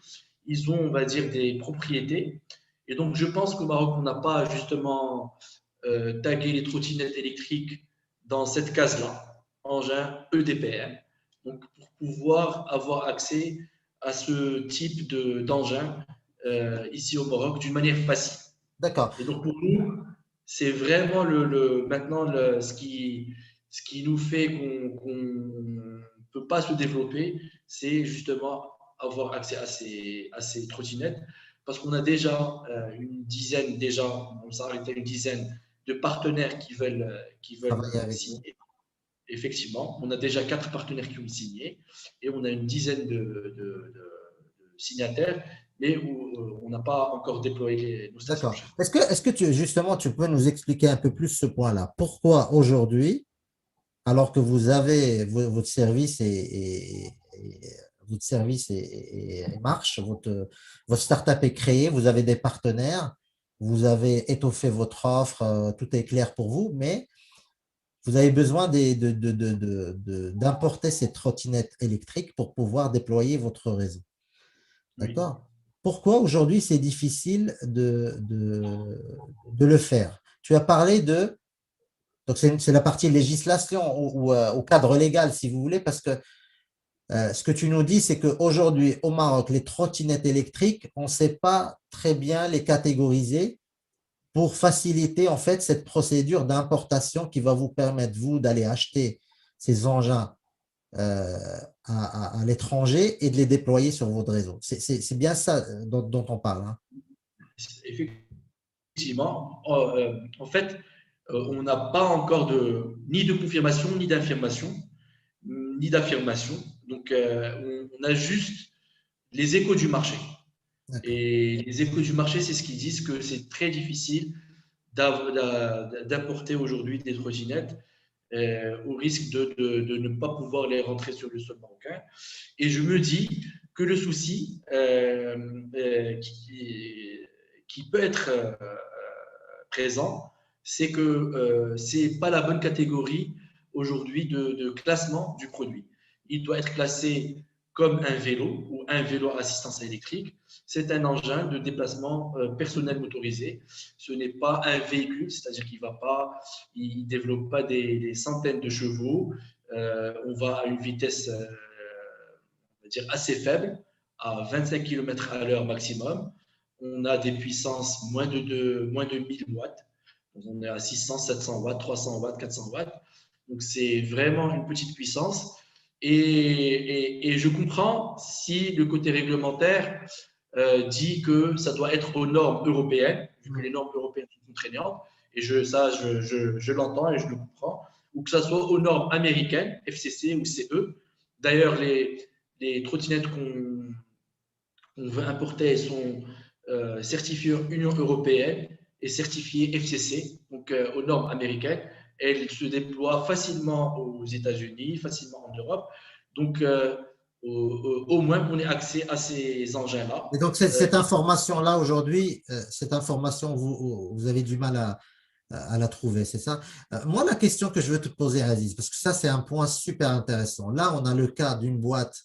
ils ont, on va dire, des propriétés. Et donc, je pense qu'au Maroc, on n'a pas justement tagué les trottinettes électriques dans cette case-là, engin EDPM. Donc, pour pouvoir avoir accès à ce type d'engin ici au Maroc d'une manière facile. D'accord. Et donc, pour nous, c'est vraiment maintenant ce qui nous fait qu'on ne peut pas se développer, c'est justement avoir accès à ces trottinettes parce qu'on a déjà une dizaine, déjà, on s'arrête à une dizaine de partenaires qui veulent Travailler avec vous. signer. Effectivement, on a déjà 4 partenaires qui ont signé et on a une dizaine de signataires, mais où on n'a pas encore déployé nos stations D'accord. chez nous. Est-ce que justement, tu peux nous expliquer un peu plus ce point-là? Pourquoi aujourd'hui, alors que vous avez votre service votre service et marche, votre startup est créée, vous avez des partenaires, vous avez étoffé votre offre, tout est clair pour vous, mais vous avez besoin d'importer ces trottinettes électriques pour pouvoir déployer votre réseau. Oui. D'accord? Pourquoi aujourd'hui c'est difficile de le faire? Tu as parlé de, donc c'est la partie législation ou au cadre légal, si vous voulez, parce que ce que tu nous dis, c'est qu'aujourd'hui, au Maroc, les trottinettes électriques, on ne sait pas très bien les catégoriser pour faciliter en fait cette procédure d'importation qui va vous permettre, vous, d'aller acheter ces engins à l'étranger et de les déployer sur votre réseau. C'est bien ça dont on parle, hein. Effectivement, en fait, on n'a pas encore ni de confirmation, ni d'information, ni d'affirmation. Donc, on a juste les échos du marché. D'accord. Et les échos du marché, c'est ce qu'ils disent que c'est très difficile d'importer aujourd'hui des trottinettes au risque de ne pas pouvoir les rentrer sur le sol marocain. Et je me dis que le souci qui peut être présent, c'est que ce n'est pas la bonne catégorie aujourd'hui de classement du produit. Il doit être classé comme un vélo ou un vélo à assistance électrique. C'est un engin de déplacement personnel motorisé. Ce n'est pas un véhicule, c'est-à-dire qu'il ne développe pas des centaines de chevaux. On va à une vitesse on va dire assez faible, à 25 km à l'heure maximum. On a des puissances moins de 1000 watts. Donc on est à 600, 700 watts, 300 watts, 400 watts. Donc c'est vraiment une petite puissance. Et je comprends si le côté réglementaire dit que ça doit être aux normes européennes, vu que les normes européennes sont contraignantes. Et je l'entends et je le comprends. Ou que ça soit aux normes américaines, FCC ou CE. D'ailleurs, les trottinettes qu'on veut importer sont certifiées Union européenne et certifiées FCC, donc aux normes américaines. Elles se déploient facilement aux États-Unis, facilement en Europe. Donc, au moins, on ait accès à ces engins-là. Et donc, cette information-là, aujourd'hui, cette information, vous avez du mal à la trouver, c'est ça? Moi, la question que je veux te poser, Aziz, parce que ça, c'est un point super intéressant. Là, on a le cas d'une boîte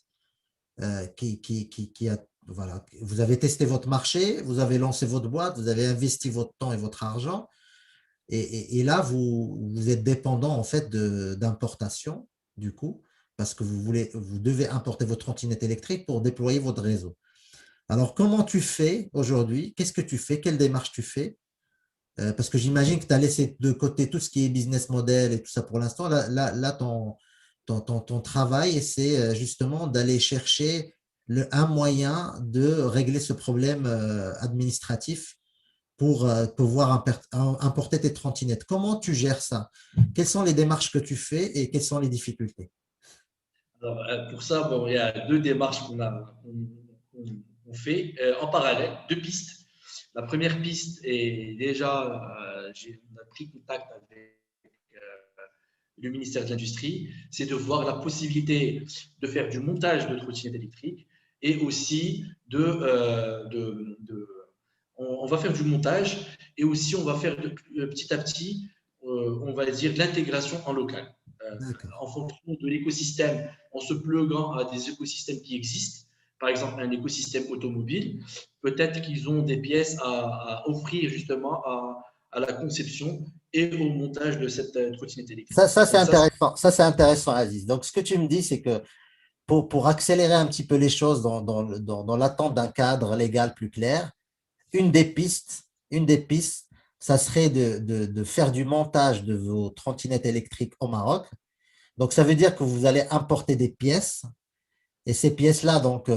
qui a, voilà, vous avez testé votre marché, vous avez lancé votre boîte, vous avez investi votre temps et votre argent, et là, vous êtes dépendant en fait d'importation, du coup, parce que vous devez importer votre trottinette électrique pour déployer votre réseau. Alors, comment tu fais aujourd'hui? Qu'est-ce que tu fais? Quelle démarche tu fais? Parce que j'imagine que tu as laissé de côté tout ce qui est business model et tout ça pour l'instant. Là, ton travail, c'est justement d'aller chercher un moyen de régler ce problème administratif pour pouvoir importer tes trottinettes. Comment tu gères ça? Quelles sont les démarches que tu fais et quelles sont les difficultés? Alors, pour ça, bon, il y a deux démarches qu'on fait en parallèle, deux pistes. La première piste est déjà, on a pris contact avec le ministère de l'Industrie, c'est de voir la possibilité de faire du montage de trottinettes électriques et aussi on va faire du montage et aussi on va faire petit à petit, on va dire, de l'intégration en local. Euh, D'accord. En fonction de l'écosystème, en se pluguant à des écosystèmes qui existent, par exemple un écosystème automobile, peut-être qu'ils ont des pièces à offrir justement à la conception et au montage de cette trottinette électrique. Ça, c'est Donc ça, intéressant. Ça, c'est intéressant, Aziz. Donc, ce que tu me dis, c'est que pour accélérer un petit peu les choses dans l'attente d'un cadre légal plus clair, une des pistes, ça serait de faire du montage de vos trottinettes électriques au Maroc. Donc, ça veut dire que vous allez importer des pièces. Et ces pièces-là, donc,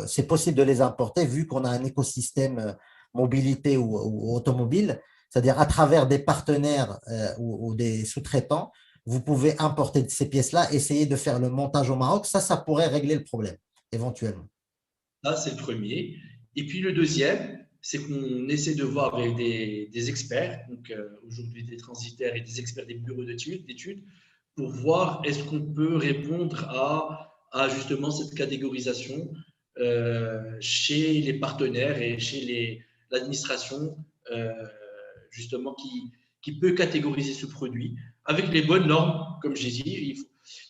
c'est possible de les importer vu qu'on a un écosystème mobilité ou automobile, c'est-à-dire à travers des partenaires ou des sous-traitants, vous pouvez importer ces pièces-là, essayer de faire le montage au Maroc. Ça pourrait régler le problème, éventuellement. ça, c'est le premier. Et puis le deuxième, c'est qu'on essaie de voir avec des experts, donc aujourd'hui des transitaires et des experts des bureaux d'études, pour voir est-ce qu'on peut répondre à justement cette catégorisation chez les partenaires et chez l'administration, euh, justement, qui peut catégoriser ce produit avec les bonnes normes, comme j'ai dit. Il ne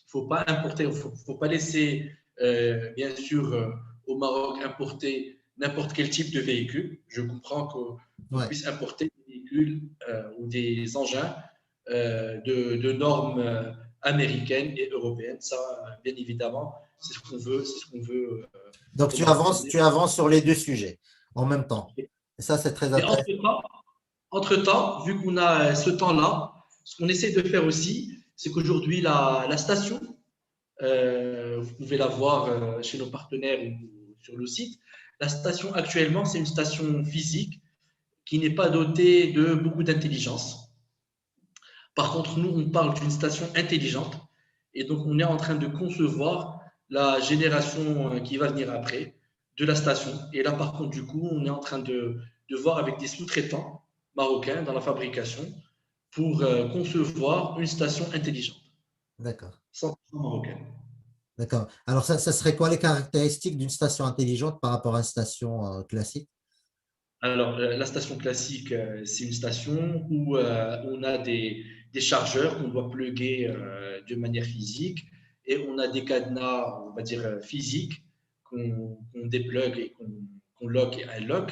faut pas importer, il ne faut pas laisser, bien sûr, au Maroc importer n'importe quel type de véhicule. Je comprends qu'on Ouais. puisse importer des véhicules ou des engins de normes américaines et européennes. Ça, bien évidemment, c'est ce qu'on veut, c'est ce qu'on veut Donc, au Maroc. tu avances sur les deux sujets en même temps. Et ça, c'est très Mais intéressant. entre-temps, vu qu'on a ce temps-là, ce qu'on essaie de faire aussi, c'est qu'aujourd'hui, la station, vous pouvez la voir chez nos partenaires ou sur le site, la station actuellement, c'est une station physique qui n'est pas dotée de beaucoup d'intelligence. Par contre, nous, on parle d'une station intelligente et donc on est en train de concevoir la génération qui va venir après de la station. Et là, par contre, du coup, on est en train de voir avec des sous-traitants marocains dans la fabrication pour concevoir une station intelligente, D'accord. 100% marocaine. D'accord. Alors, ça serait quoi les caractéristiques d'une station intelligente par rapport à une station classique? Alors, la station classique, c'est une station où on a des chargeurs qu'on doit plugger de manière physique et on a des cadenas, on va dire, physiques qu'on déplugue et qu'on lock et unlock.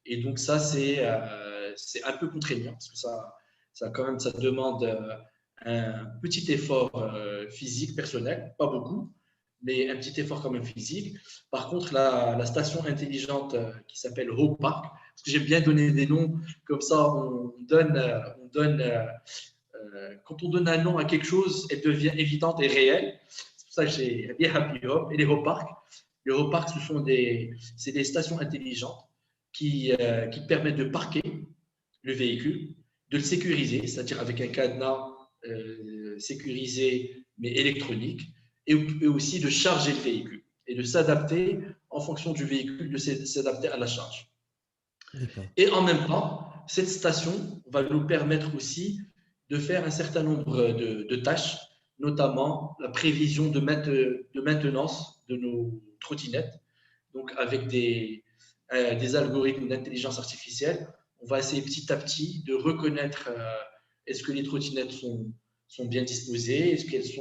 Et donc, ça, c'est un peu contraignant parce que ça, quand même, ça demande un petit effort physique personnel, pas beaucoup, mais un petit effort quand même physique. Par contre, la station intelligente qui s'appelle HomePark, parce que j'aime bien donner des noms, comme ça quand on donne un nom à quelque chose, elle devient évidente et réelle. C'est pour ça que j'ai bien Happy Home et les Hopark. Les Hopark, c'est des stations intelligentes qui permettent de parquer le véhicule, de le sécuriser, c'est-à-dire avec un cadenas sécurisé mais électronique, et aussi de charger le véhicule et de s'adapter en fonction du véhicule, de s'adapter à la charge. D'accord. Et en même temps, cette station va nous permettre aussi de faire un certain nombre de tâches, notamment la prévision de maintenance de nos trottinettes. Donc, avec des algorithmes d'intelligence artificielle, on va essayer petit à petit de reconnaître est-ce que les trottinettes sont bien disposées, est-ce qu'elles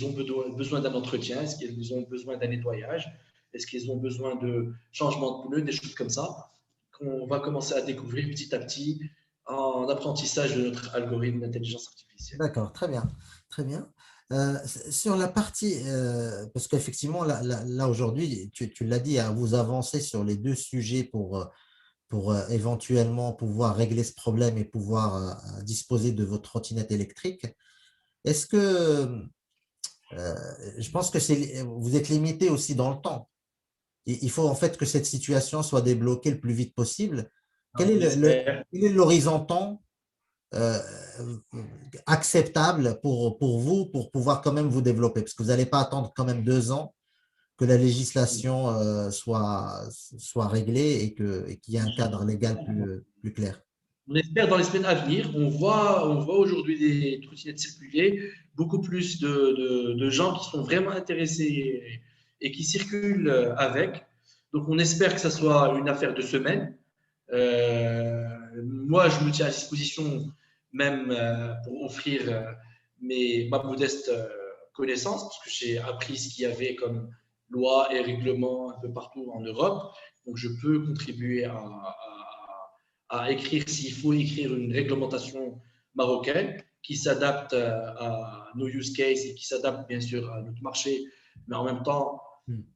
ont besoin d'un entretien, est-ce qu'elles ont besoin d'un nettoyage, est-ce qu'elles ont besoin de changement de pneus, des choses comme ça, qu'on va commencer à découvrir petit à petit en apprentissage de notre algorithme d'intelligence artificielle. D'accord, très bien, très bien. Sur la partie, parce qu'effectivement, là, aujourd'hui, tu l'as dit, hein, vous avancez sur les deux sujets pour éventuellement pouvoir régler ce problème et pouvoir disposer de votre trottinette électrique. Est-ce que, euh, je pense que vous êtes limité aussi dans le temps. Il faut en fait que cette situation soit débloquée le plus vite possible. Quel est On espère. quel est l'horizon temps euh, acceptable pour vous pour pouvoir quand même vous développer? Parce que vous n'allez pas attendre quand même 2 ans que la législation soit réglée et qu'il y ait un cadre légal plus clair. On espère dans les semaines à venir. On voit aujourd'hui des trottinettes circuler, beaucoup plus de gens qui sont vraiment intéressés et qui circulent avec. Donc on espère que ça soit une affaire de semaine. Moi, je me tiens à disposition même pour offrir ma modeste connaissance, parce que j'ai appris ce qu'il y avait comme lois et règlements un peu partout en Europe. Donc, je peux contribuer à écrire, s'il faut écrire une réglementation marocaine qui s'adapte à nos use cases et qui s'adapte bien sûr à notre marché, mais en même temps,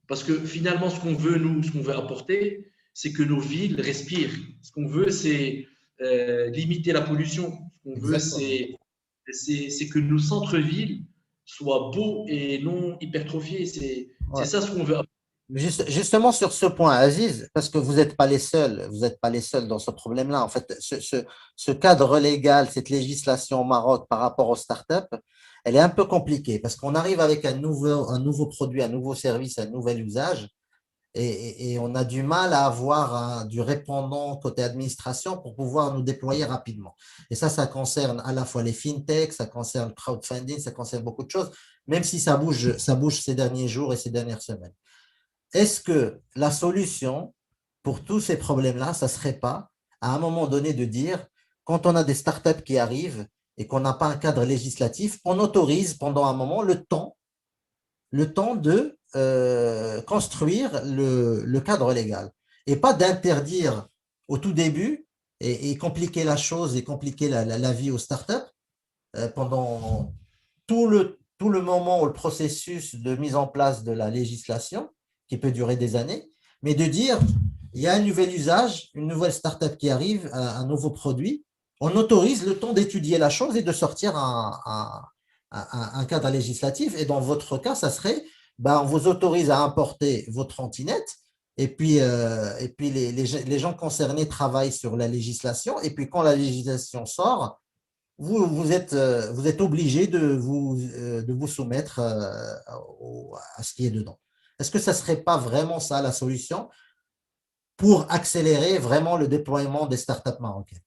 parce que finalement, ce qu'on veut, nous, ce qu'on veut apporter, c'est que nos villes respirent. Ce qu'on veut, c'est limiter la pollution. Ce qu'on veut, Exactement. c'est que nos centres-villes soient beaux et non hypertrophiés. C'est Ouais. ça ce qu'on veut. Justement sur ce point, Aziz, parce que vous n'êtes pas les seuls, vous n'êtes pas les seuls dans ce problème-là. En fait, ce cadre légal, cette législation au Maroc par rapport aux startups, elle est un peu compliquée parce qu'on arrive avec un nouveau produit, un nouveau service, un nouvel usage et on a du mal à avoir du répondant côté administration pour pouvoir nous déployer rapidement. Et ça concerne à la fois les fintechs, ça concerne le crowdfunding, ça concerne beaucoup de choses, même si ça bouge ces derniers jours et ces dernières semaines. Est-ce que la solution pour tous ces problèmes-là, ça ne serait pas à un moment donné de dire, quand on a des startups qui arrivent et qu'on n'a pas un cadre législatif, on autorise pendant un moment le temps de construire le cadre légal et pas d'interdire au tout début et compliquer la chose et compliquer la vie aux startups pendant tout le moment ou le processus de mise en place de la législation qui peut durer des années, mais de dire il y a un nouvel usage, une nouvelle startup qui arrive, un nouveau produit, on autorise le temps d'étudier la chose et de sortir un cadre législatif. Et dans votre cas, ça serait, ben, on vous autorise à importer votre antinette et puis les gens concernés travaillent sur la législation. Et puis quand la législation sort, vous êtes obligé de vous soumettre à ce qui est dedans. Est-ce que ça ne serait pas vraiment ça la solution pour accélérer vraiment le déploiement des startups marocaines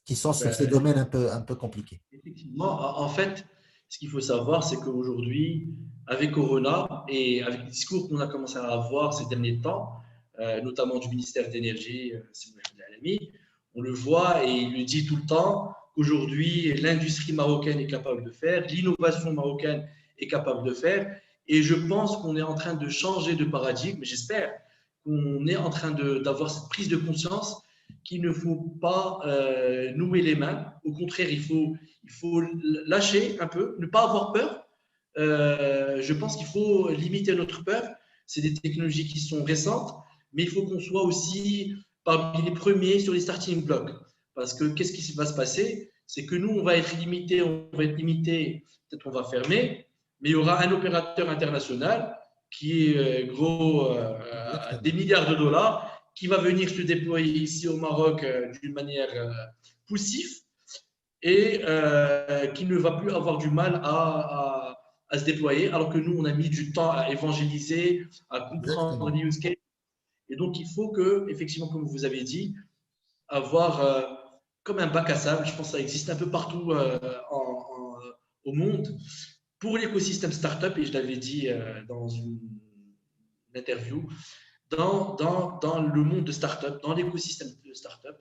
qui sont sur ces Ben, domaines un peu compliqués? effectivement, en fait, ce qu'il faut savoir, c'est qu'aujourd'hui, avec Corona et avec les discours qu'on a commencé à avoir ces derniers temps, notamment du ministère d'énergie, on le voit et il le dit tout le temps qu'aujourd'hui, l'industrie marocaine est capable de faire, l'innovation marocaine est capable de faire. Et je pense qu'on est en train de changer de paradigme, j'espère qu'on est en train d'avoir cette prise de conscience qu'il ne faut pas nouer les mains. Au contraire, il faut lâcher un peu, ne pas avoir peur. Je pense qu'il faut limiter notre peur. C'est des technologies qui sont récentes, mais il faut qu'on soit aussi parmi les premiers sur les starting blocks. Parce que qu'est-ce qui va se passer? C'est que nous, on va être limité, peut-être on va fermer, mais il y aura un opérateur international qui est gros des milliards de dollars qui va venir se déployer ici au Maroc d'une manière poussive et qui ne va plus avoir du mal à se déployer, alors que nous, on a mis du temps à évangéliser, à comprendre Exactement. les use cases. Et donc, il faut que, effectivement, comme vous avez dit, avoir comme un bac à sable, je pense que ça existe un peu partout au monde, pour l'écosystème startup, et je l'avais dit dans une interview, dans le monde de startup, dans l'écosystème de startup,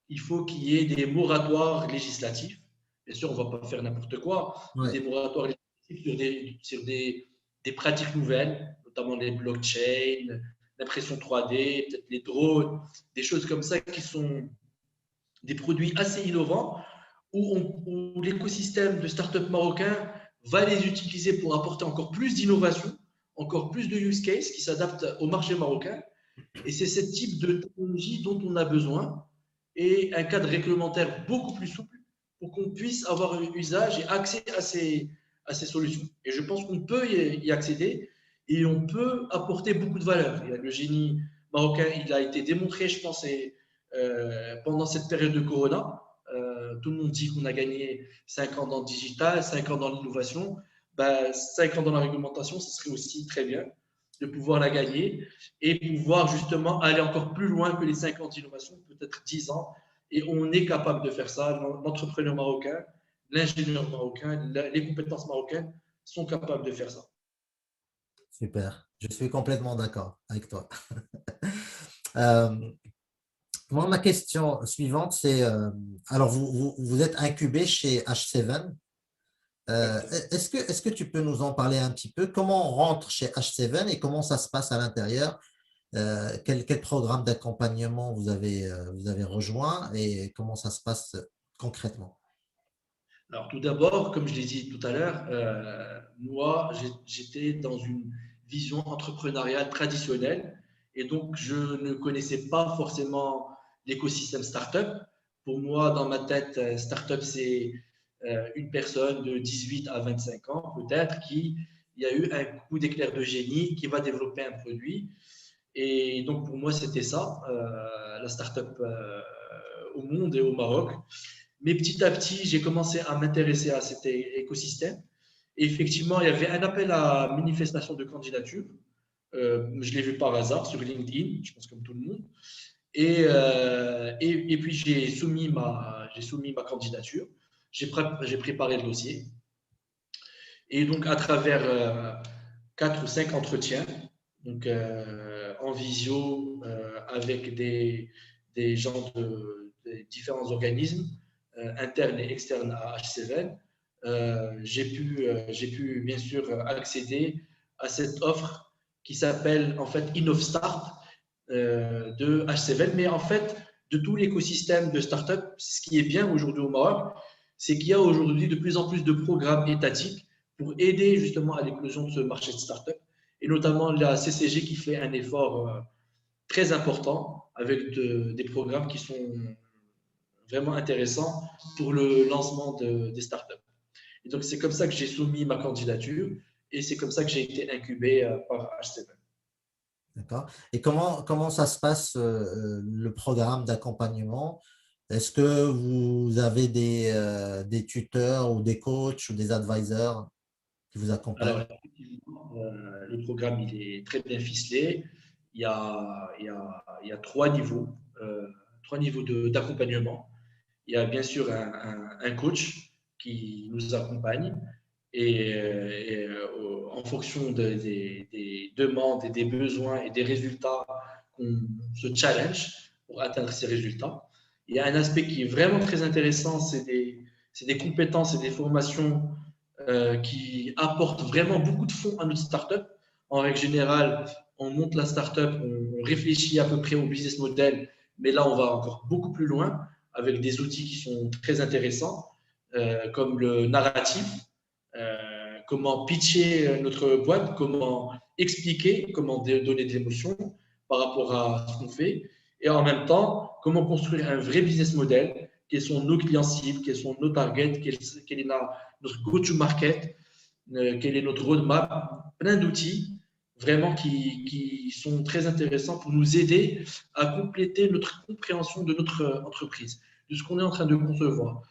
il faut qu'il y ait des moratoires législatifs. Bien sûr, on ne va pas faire n'importe quoi, mais Ouais. des moratoires législatifs sur des pratiques nouvelles, notamment les blockchains, l'impression 3D, peut-être les drones, des choses comme ça qui sont des produits assez innovants où l'écosystème de start-up marocain va les utiliser pour apporter encore plus d'innovation, encore plus de use cases qui s'adaptent au marché marocain. Et c'est ce type de technologie dont on a besoin et un cadre réglementaire beaucoup plus souple pour qu'on puisse avoir un usage et accès à ces solutions. Et je pense qu'on peut y accéder et on peut apporter beaucoup de valeur. Le génie marocain, il a été démontré, je pense, pendant cette période de Corona. Tout le monde dit qu'on a gagné 5 ans dans le digital, 5 ans dans l'innovation. Ben, 5 ans dans la réglementation, ce serait aussi très bien de pouvoir la gagner et pouvoir justement aller encore plus loin que les 5 ans d'innovation, peut-être 10 ans. Et on est capable de faire ça. L'entrepreneur marocain, l'ingénieur marocain, les compétences marocaines sont capables de faire ça. Super. Je suis complètement d'accord avec toi. Euh, Moi, ma question suivante, c'est, alors vous êtes incubé chez H7. Exactement. Est-ce que tu peux nous en parler un petit peu? Comment on rentre chez H7 et comment ça se passe à l'intérieur? Quel programme d'accompagnement vous avez rejoint et comment ça se passe concrètement? Alors, tout d'abord, comme je l'ai dit tout à l'heure, moi, j'étais dans une vision entrepreneuriale traditionnelle et donc je ne connaissais pas forcément l'écosystème startup. Pour moi, dans ma tête, startup, c'est une personne de 18 à 25 ans, peut-être, qui il y a eu un coup d'éclair de génie, qui va développer un produit. Et donc, pour moi, c'était ça, la startup au monde et au Maroc. Mais petit à petit, j'ai commencé à m'intéresser à cet écosystème. Et effectivement, il y avait un appel à manifestation de candidature. Je l'ai vu par hasard sur LinkedIn, je pense comme tout le monde. Et puis, j'ai soumis ma candidature. J'ai préparé le dossier. Et donc, à travers 4 ou 5 entretiens, donc en visio avec des gens de différents organismes internes et externes à H7, j'ai pu bien sûr accéder à cette offre qui s'appelle en fait InnovStart de H7, mais en fait de tout l'écosystème de start-up. Ce qui est bien aujourd'hui au Maroc, c'est qu'il y a aujourd'hui de plus en plus de programmes étatiques pour aider justement à l'éclosion de ce marché de start-up, et notamment la CCG qui fait un effort très important avec des programmes qui sont vraiment intéressants pour le lancement des start-up. Et donc, c'est comme ça que j'ai soumis ma candidature et c'est comme ça que j'ai été incubé par H7. D'accord. Et comment ça se passe, le programme d'accompagnement? Est-ce que vous avez des tuteurs ou des coachs ou des advisors qui vous Alors, accompagnent? effectivement, le programme il est très bien ficelé. Il y a 3 niveaux, d'accompagnement. Il y a bien sûr un coach qui nous accompagne en fonction des demandes et des besoins et des résultats qu'on se challenge pour atteindre ces résultats. Il y a un aspect qui est vraiment très intéressant, c'est des compétences et des formations qui apportent vraiment beaucoup de fonds à notre startup. En règle générale, on monte la startup, on réfléchit à peu près au business model, mais là, on va encore beaucoup plus loin avec des outils qui sont très intéressants, comme le narratif, comment pitcher notre boîte, comment expliquer, comment donner des émotions par rapport à ce qu'on fait, et en même temps, comment construire un vrai business model, quels sont nos clients cibles, quels sont nos targets, quel est notre go-to-market, quel est notre roadmap, plein d'outils vraiment qui sont très intéressants pour nous aider à compléter notre compréhension de notre entreprise, de ce qu'on est en train de concevoir.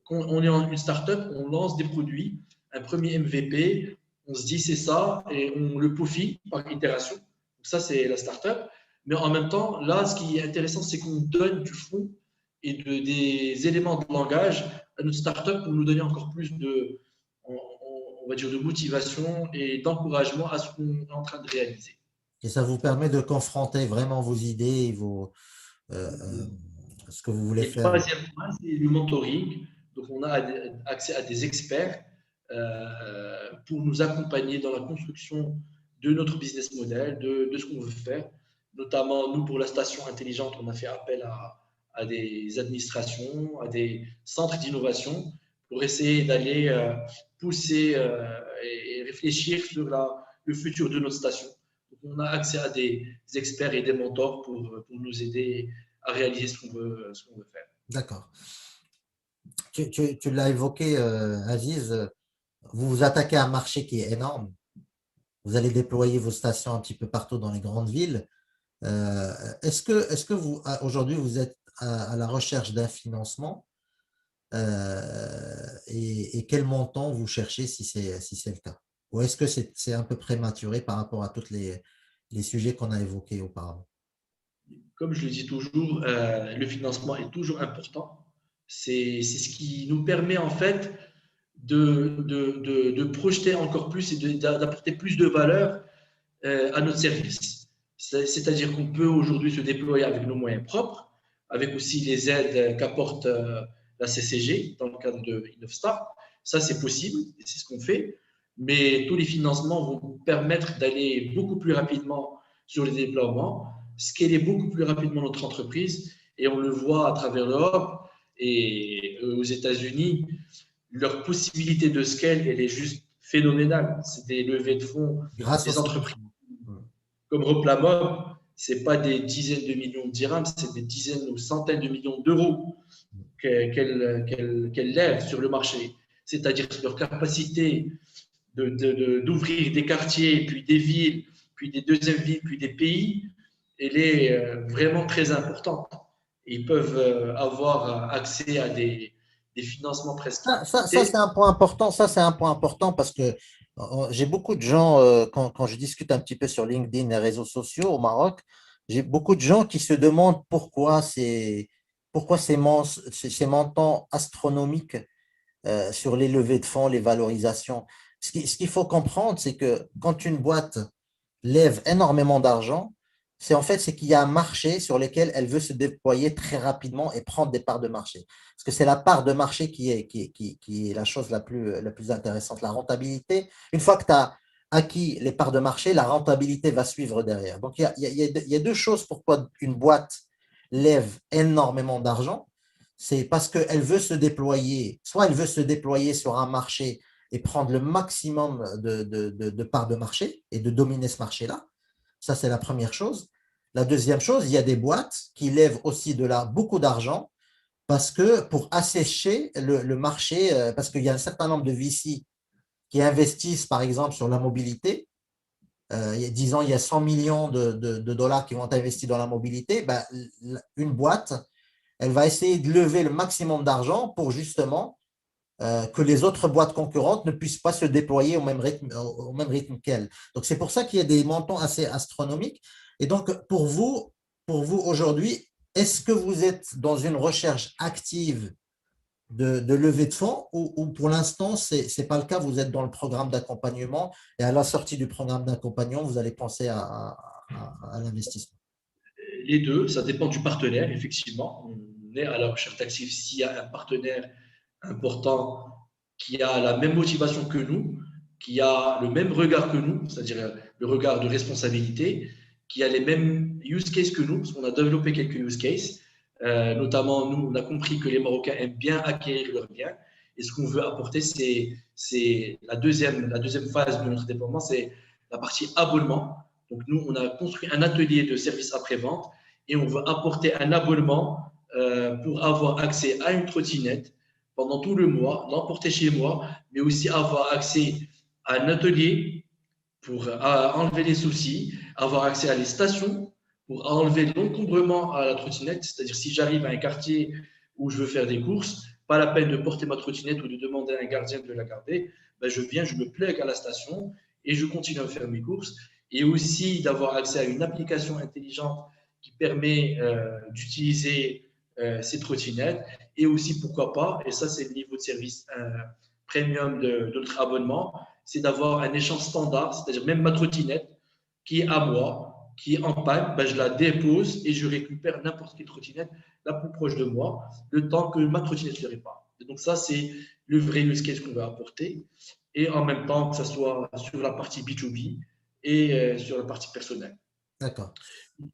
Quand on est une startup, on lance des produits, un premier MVP, on se dit c'est ça et on le peaufine par itération. Donc ça, c'est la startup. Mais en même temps, là, ce qui est intéressant, c'est qu'on donne du fond et des éléments de langage à notre startup pour nous donner encore plus on va dire, de motivation et d'encouragement à ce qu'on est en train de réaliser. Et ça vous permet de confronter vraiment vos idées et euh, euh, ce que vous voulez Et le faire. troisième point, c'est le mentoring. Donc, on a accès à des experts pour nous accompagner dans la construction de notre business model, de ce qu'on veut faire. Notamment, nous, pour la station intelligente, on a fait appel à des administrations, à des centres d'innovation pour essayer d'aller pousser et réfléchir sur le futur de notre station. Donc, on a accès à des experts et des mentors pour nous aider à réaliser ce qu'on veut faire. D'accord. Tu l'as évoqué, Aziz, vous vous attaquez à un marché qui est énorme. Vous allez déployer vos stations un petit peu partout dans les grandes villes. Est-ce que vous, aujourd'hui, vous êtes à la recherche d'un financement et quel montant vous cherchez si c'est le cas? Ou est-ce que c'est un peu prématuré par rapport à tous les sujets qu'on a évoqués auparavant? Comme je le dis toujours, le financement est toujours important. C'est ce qui nous permet en fait de projeter encore plus et d'apporter plus de valeur à notre service. C'est-à-dire qu'on peut aujourd'hui se déployer avec nos moyens propres, avec aussi les aides qu'apporte la CCG dans le cadre de InnovStar. Ça, c'est possible, et c'est ce qu'on fait. Mais tous les financements vont vous permettre d'aller beaucoup plus rapidement sur les déploiements, scaler beaucoup plus rapidement notre entreprise. Et on le voit à travers l'Europe et aux États-Unis, leur possibilité de scale, elle est juste phénoménale. C'est des levées de fonds, Grâce au des entreprises financement. comme Replamob, ce n'est pas des dizaines de millions de dirhams, c'est des dizaines ou centaines de millions d'euros qu'elles lèvent sur le marché. C'est-à-dire leur capacité d'ouvrir des quartiers, puis des villes, puis des deuxièmes villes, puis des pays, elle est vraiment très importante. Ils peuvent avoir accès à des financements presque Ça, illimités. c'est un point important. Ça, c'est un point important parce que j'ai beaucoup de gens, quand je discute un petit peu sur LinkedIn et réseaux sociaux au Maroc, j'ai beaucoup de gens qui se demandent pourquoi ces montants astronomiques sur les levées de fonds, les valorisations. Ce qu'il faut comprendre, c'est que quand une boîte lève énormément d'argent, c'est qu'il y a un marché sur lequel elle veut se déployer très rapidement et prendre des parts de marché. Parce que c'est la part de marché qui est la chose la plus intéressante. La rentabilité, une fois que tu as acquis les parts de marché, la rentabilité va suivre derrière. Donc, il y a deux choses pourquoi une boîte lève énormément d'argent. C'est parce qu'elle veut se déployer, soit elle veut se déployer sur un marché et prendre le maximum de parts de marché et de dominer ce marché-là. Ça, c'est la première chose. La deuxième chose, il y a des boîtes qui lèvent aussi beaucoup d'argent parce que pour assécher le marché, parce qu'il y a un certain nombre de VC qui investissent, par exemple, sur la mobilité. Disons, il y a 100 millions de dollars qui vont être investis dans la mobilité. Ben, une boîte, elle va essayer de lever le maximum d'argent pour justement que les autres boîtes concurrentes ne puissent pas se déployer au même rythme qu'elles. Donc, c'est pour ça qu'il y a des montants assez astronomiques. Et donc, pour vous aujourd'hui, est-ce que vous êtes dans une recherche active de levée de fonds ou pour l'instant, ce n'est pas le cas, vous êtes dans le programme d'accompagnement et à la sortie du programme d'accompagnement, vous allez penser à l'investissement? Les deux, ça dépend du partenaire, effectivement. On est à la recherche d'actifs s'il y a un partenaire important qui a la même motivation que nous, qui a le même regard que nous, c'est-à-dire le regard de responsabilité, qui a les mêmes use cases que nous, parce qu'on a développé quelques use cases. Notamment, nous, on a compris que les Marocains aiment bien acquérir leurs biens. Et ce qu'on veut apporter, c'est la deuxième phase de notre déploiement, c'est la partie abonnement. Donc, nous, on a construit un atelier de services après-vente et on veut apporter un abonnement pour avoir accès à une trottinette pendant tout le mois, l'emporter chez moi, mais aussi avoir accès à un atelier pour enlever les soucis, avoir accès à les stations pour enlever l'encombrement à la trottinette. C'est-à-dire, si j'arrive à un quartier où je veux faire des courses, pas la peine de porter ma trottinette ou de demander à un gardien de la garder. Ben, je viens, je me plug à la station et je continue à faire mes courses. Et aussi d'avoir accès à une application intelligente qui permet d'utiliser ces trottinettes. Et aussi, pourquoi pas, et ça, c'est le niveau de service premium de notre abonnement, c'est d'avoir un échange standard, c'est-à-dire même ma trottinette qui est à moi, qui est en panne, ben je la dépose et je récupère n'importe quelle trottinette la plus proche de moi, le temps que ma trottinette se répare. Et donc ça, c'est le vrai use case qu'on veut apporter. Et en même temps, que ce soit sur la partie B2B et sur la partie personnelle. D'accord.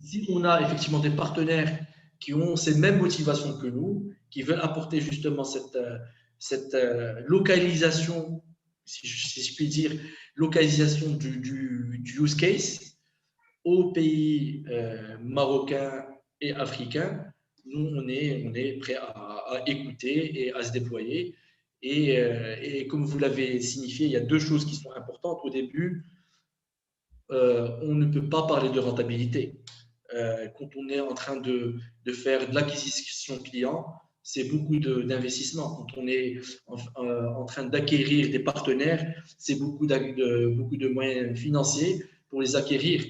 Si on a effectivement des partenaires qui ont ces mêmes motivations que nous, qui veulent apporter justement cette localisation, si je puis dire, localisation du use case aux pays marocains et africains, nous, on est prêt à écouter et à se déployer. Et comme vous l'avez signifié, il y a deux choses qui sont importantes. Au début, on ne peut pas parler de rentabilité. Quand on est en train de faire de l'acquisition client, c'est beaucoup d'investissement. Quand on est en train d'acquérir des partenaires, c'est beaucoup de moyens financiers pour les acquérir.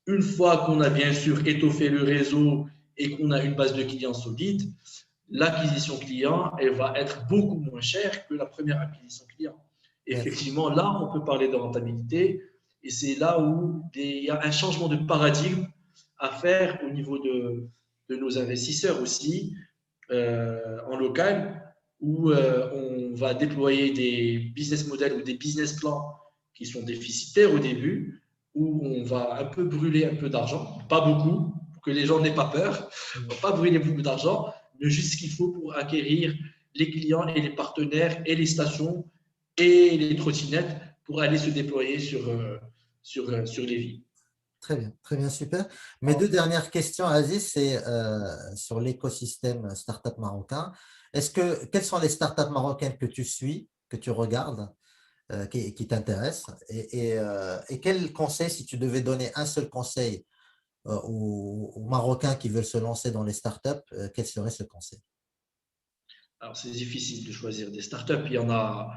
Une fois qu'on a bien sûr étoffé le réseau et qu'on a une base de clients solide, l'acquisition client, elle va être beaucoup moins chère que la première acquisition client. Yes. Effectivement, là, on peut parler de rentabilité et c'est là où il y a un changement de paradigme à faire au niveau de nos investisseurs aussi en local, où on va déployer des business models ou des business plans qui sont déficitaires au début, où on va un peu brûler un peu d'argent, pas beaucoup, pour que les gens n'aient pas peur, on va pas brûler beaucoup d'argent, mais juste ce qu'il faut pour acquérir les clients et les partenaires et les stations et les trottinettes pour aller se déployer sur les villes. très bien, super. Mes deux dernières questions, Aziz, c'est sur l'écosystème startup marocain. Quelles sont les startups marocaines que tu suis, que tu regardes, qui t'intéressent? Et quel conseil, si tu devais donner un seul conseil aux Marocains qui veulent se lancer dans les startups, quel serait ce conseil? Alors, c'est difficile de choisir des startups. Il y en a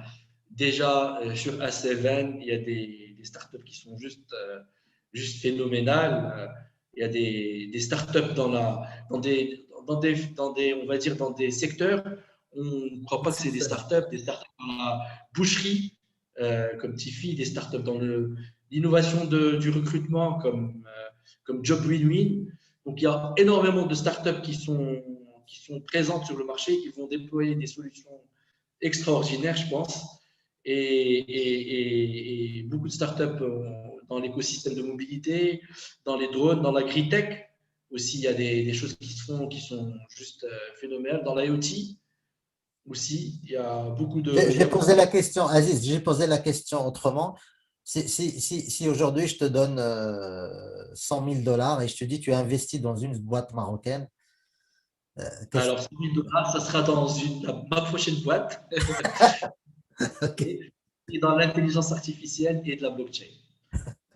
déjà sur A7, il y a des startups qui sont juste phénoménales. Il y a des startups on va dire, dans des secteurs. On ne croit pas que c'est des startups dans la boucherie, comme Tiffy, des startups dans l'innovation du recrutement, comme Job Win-Win. Donc, il y a énormément de startups qui sont présentes sur le marché, qui vont déployer des solutions extraordinaires, je pense. Et beaucoup de startups dans l'écosystème de mobilité, dans les drones, dans l'agri-tech. Aussi, il y a des choses qui se font qui sont juste phénoménales. Dans l'IoT aussi, il y a beaucoup de. Il y J'ai a beaucoup posé de... la question, Aziz, j'ai posé la question autrement. Si aujourd'hui je te donne 100 000 dollars et je te dis tu investis dans une boîte marocaine, qu'est-ce Alors, 100 000 dollars, ça sera dans ma prochaine boîte Ok, et dans l'intelligence artificielle et de la blockchain.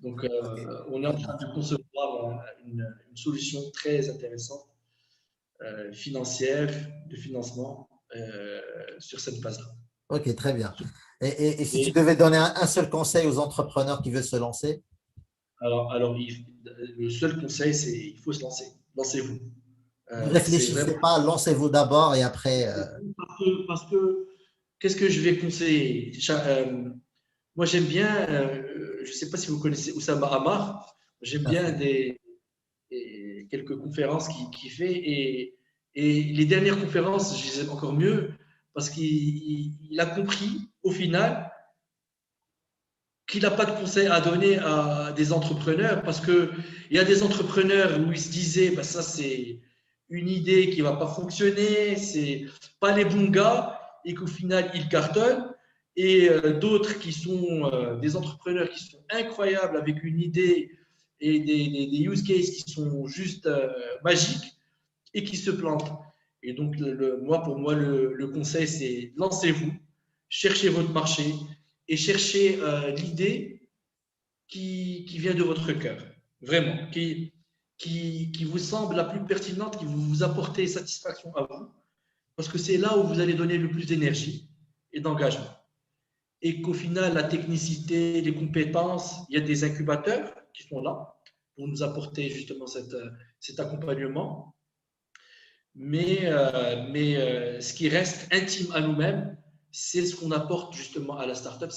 Donc, ok, on est en ça train marche. de concevoir une solution très intéressante financière, de financement sur cette base-là. Ok, très bien. Et si tu Et devais donner un seul conseil aux entrepreneurs qui veulent se lancer, alors le seul conseil, c'est il faut se lancer. Lancez-vous. ne C'est réfléchissez vraiment pas, lancez-vous d'abord et après. parce que qu'est-ce que je vais conseiller moi, j'aime bien, je ne sais pas si vous connaissez Oussama Ammar, j'aime Tout à bien fait. quelques conférences qu'il fait et les dernières conférences, je les aime encore mieux parce qu'il a compris au final qu'il n'a pas de conseils à donner à des entrepreneurs parce qu'il y a des entrepreneurs où ils se disaient bah, ça c'est une idée qui ne va pas fonctionner, c'est pas les bons gars et qu'au final ils cartonnent et d'autres qui sont des entrepreneurs qui sont incroyables avec une idée et des use cases qui sont juste magiques et qui se plantent. Et donc, pour moi, le conseil, c'est lancez-vous, cherchez votre marché et cherchez l'idée qui vient de votre cœur, vraiment, qui vous semble la plus pertinente, qui vous apporte satisfaction à vous, parce que c'est là où vous allez donner le plus d'énergie et d'engagement. Et qu'au final, la technicité, les compétences, il y a des incubateurs qui sont là pour nous apporter justement cet accompagnement mais ce qui reste intime à nous-mêmes, c'est ce qu'on apporte justement à la startup,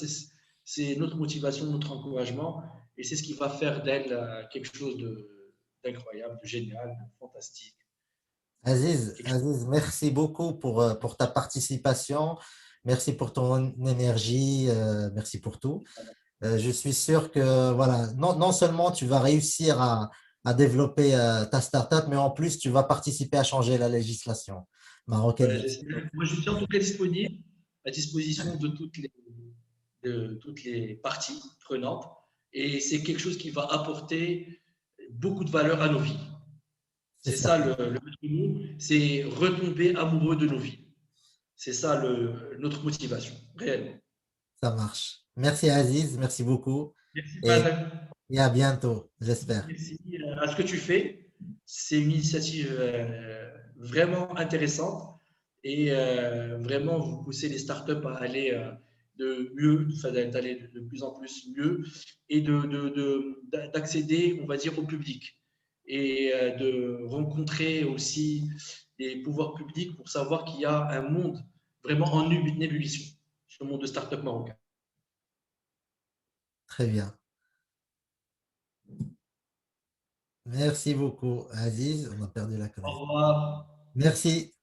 c'est notre motivation, notre encouragement, et c'est ce qui va faire d'elle quelque chose d'incroyable, de génial, de fantastique. Aziz, merci beaucoup pour ta participation. Merci pour ton énergie. Merci pour tout. Je suis sûr que voilà, non seulement tu vas réussir à développer ta startup, mais en plus tu vas participer à changer la législation marocaine là-dessus. J'espère. Moi, je suis en tout cas disponible, à disposition de toutes les parties prenantes, et c'est quelque chose qui va apporter beaucoup de valeur à nos vies. C'est C'est ça, ça le mot, c'est retomber amoureux de nos vies. C'est ça notre motivation, réellement. ça marche. Merci Aziz, merci beaucoup Merci, et, Madame. et à bientôt, j'espère. Merci à ce que tu fais. C'est une initiative vraiment intéressante et vraiment vous poussez les startups à aller de mieux, enfin, d'aller de plus en plus mieux et d'accéder, on va dire, au public et de rencontrer aussi les pouvoirs publics pour savoir qu'il y a un monde vraiment en ébullition, ce monde de startup marocain. Très bien. Merci beaucoup, Aziz. On a perdu la Au connexion. revoir. Merci.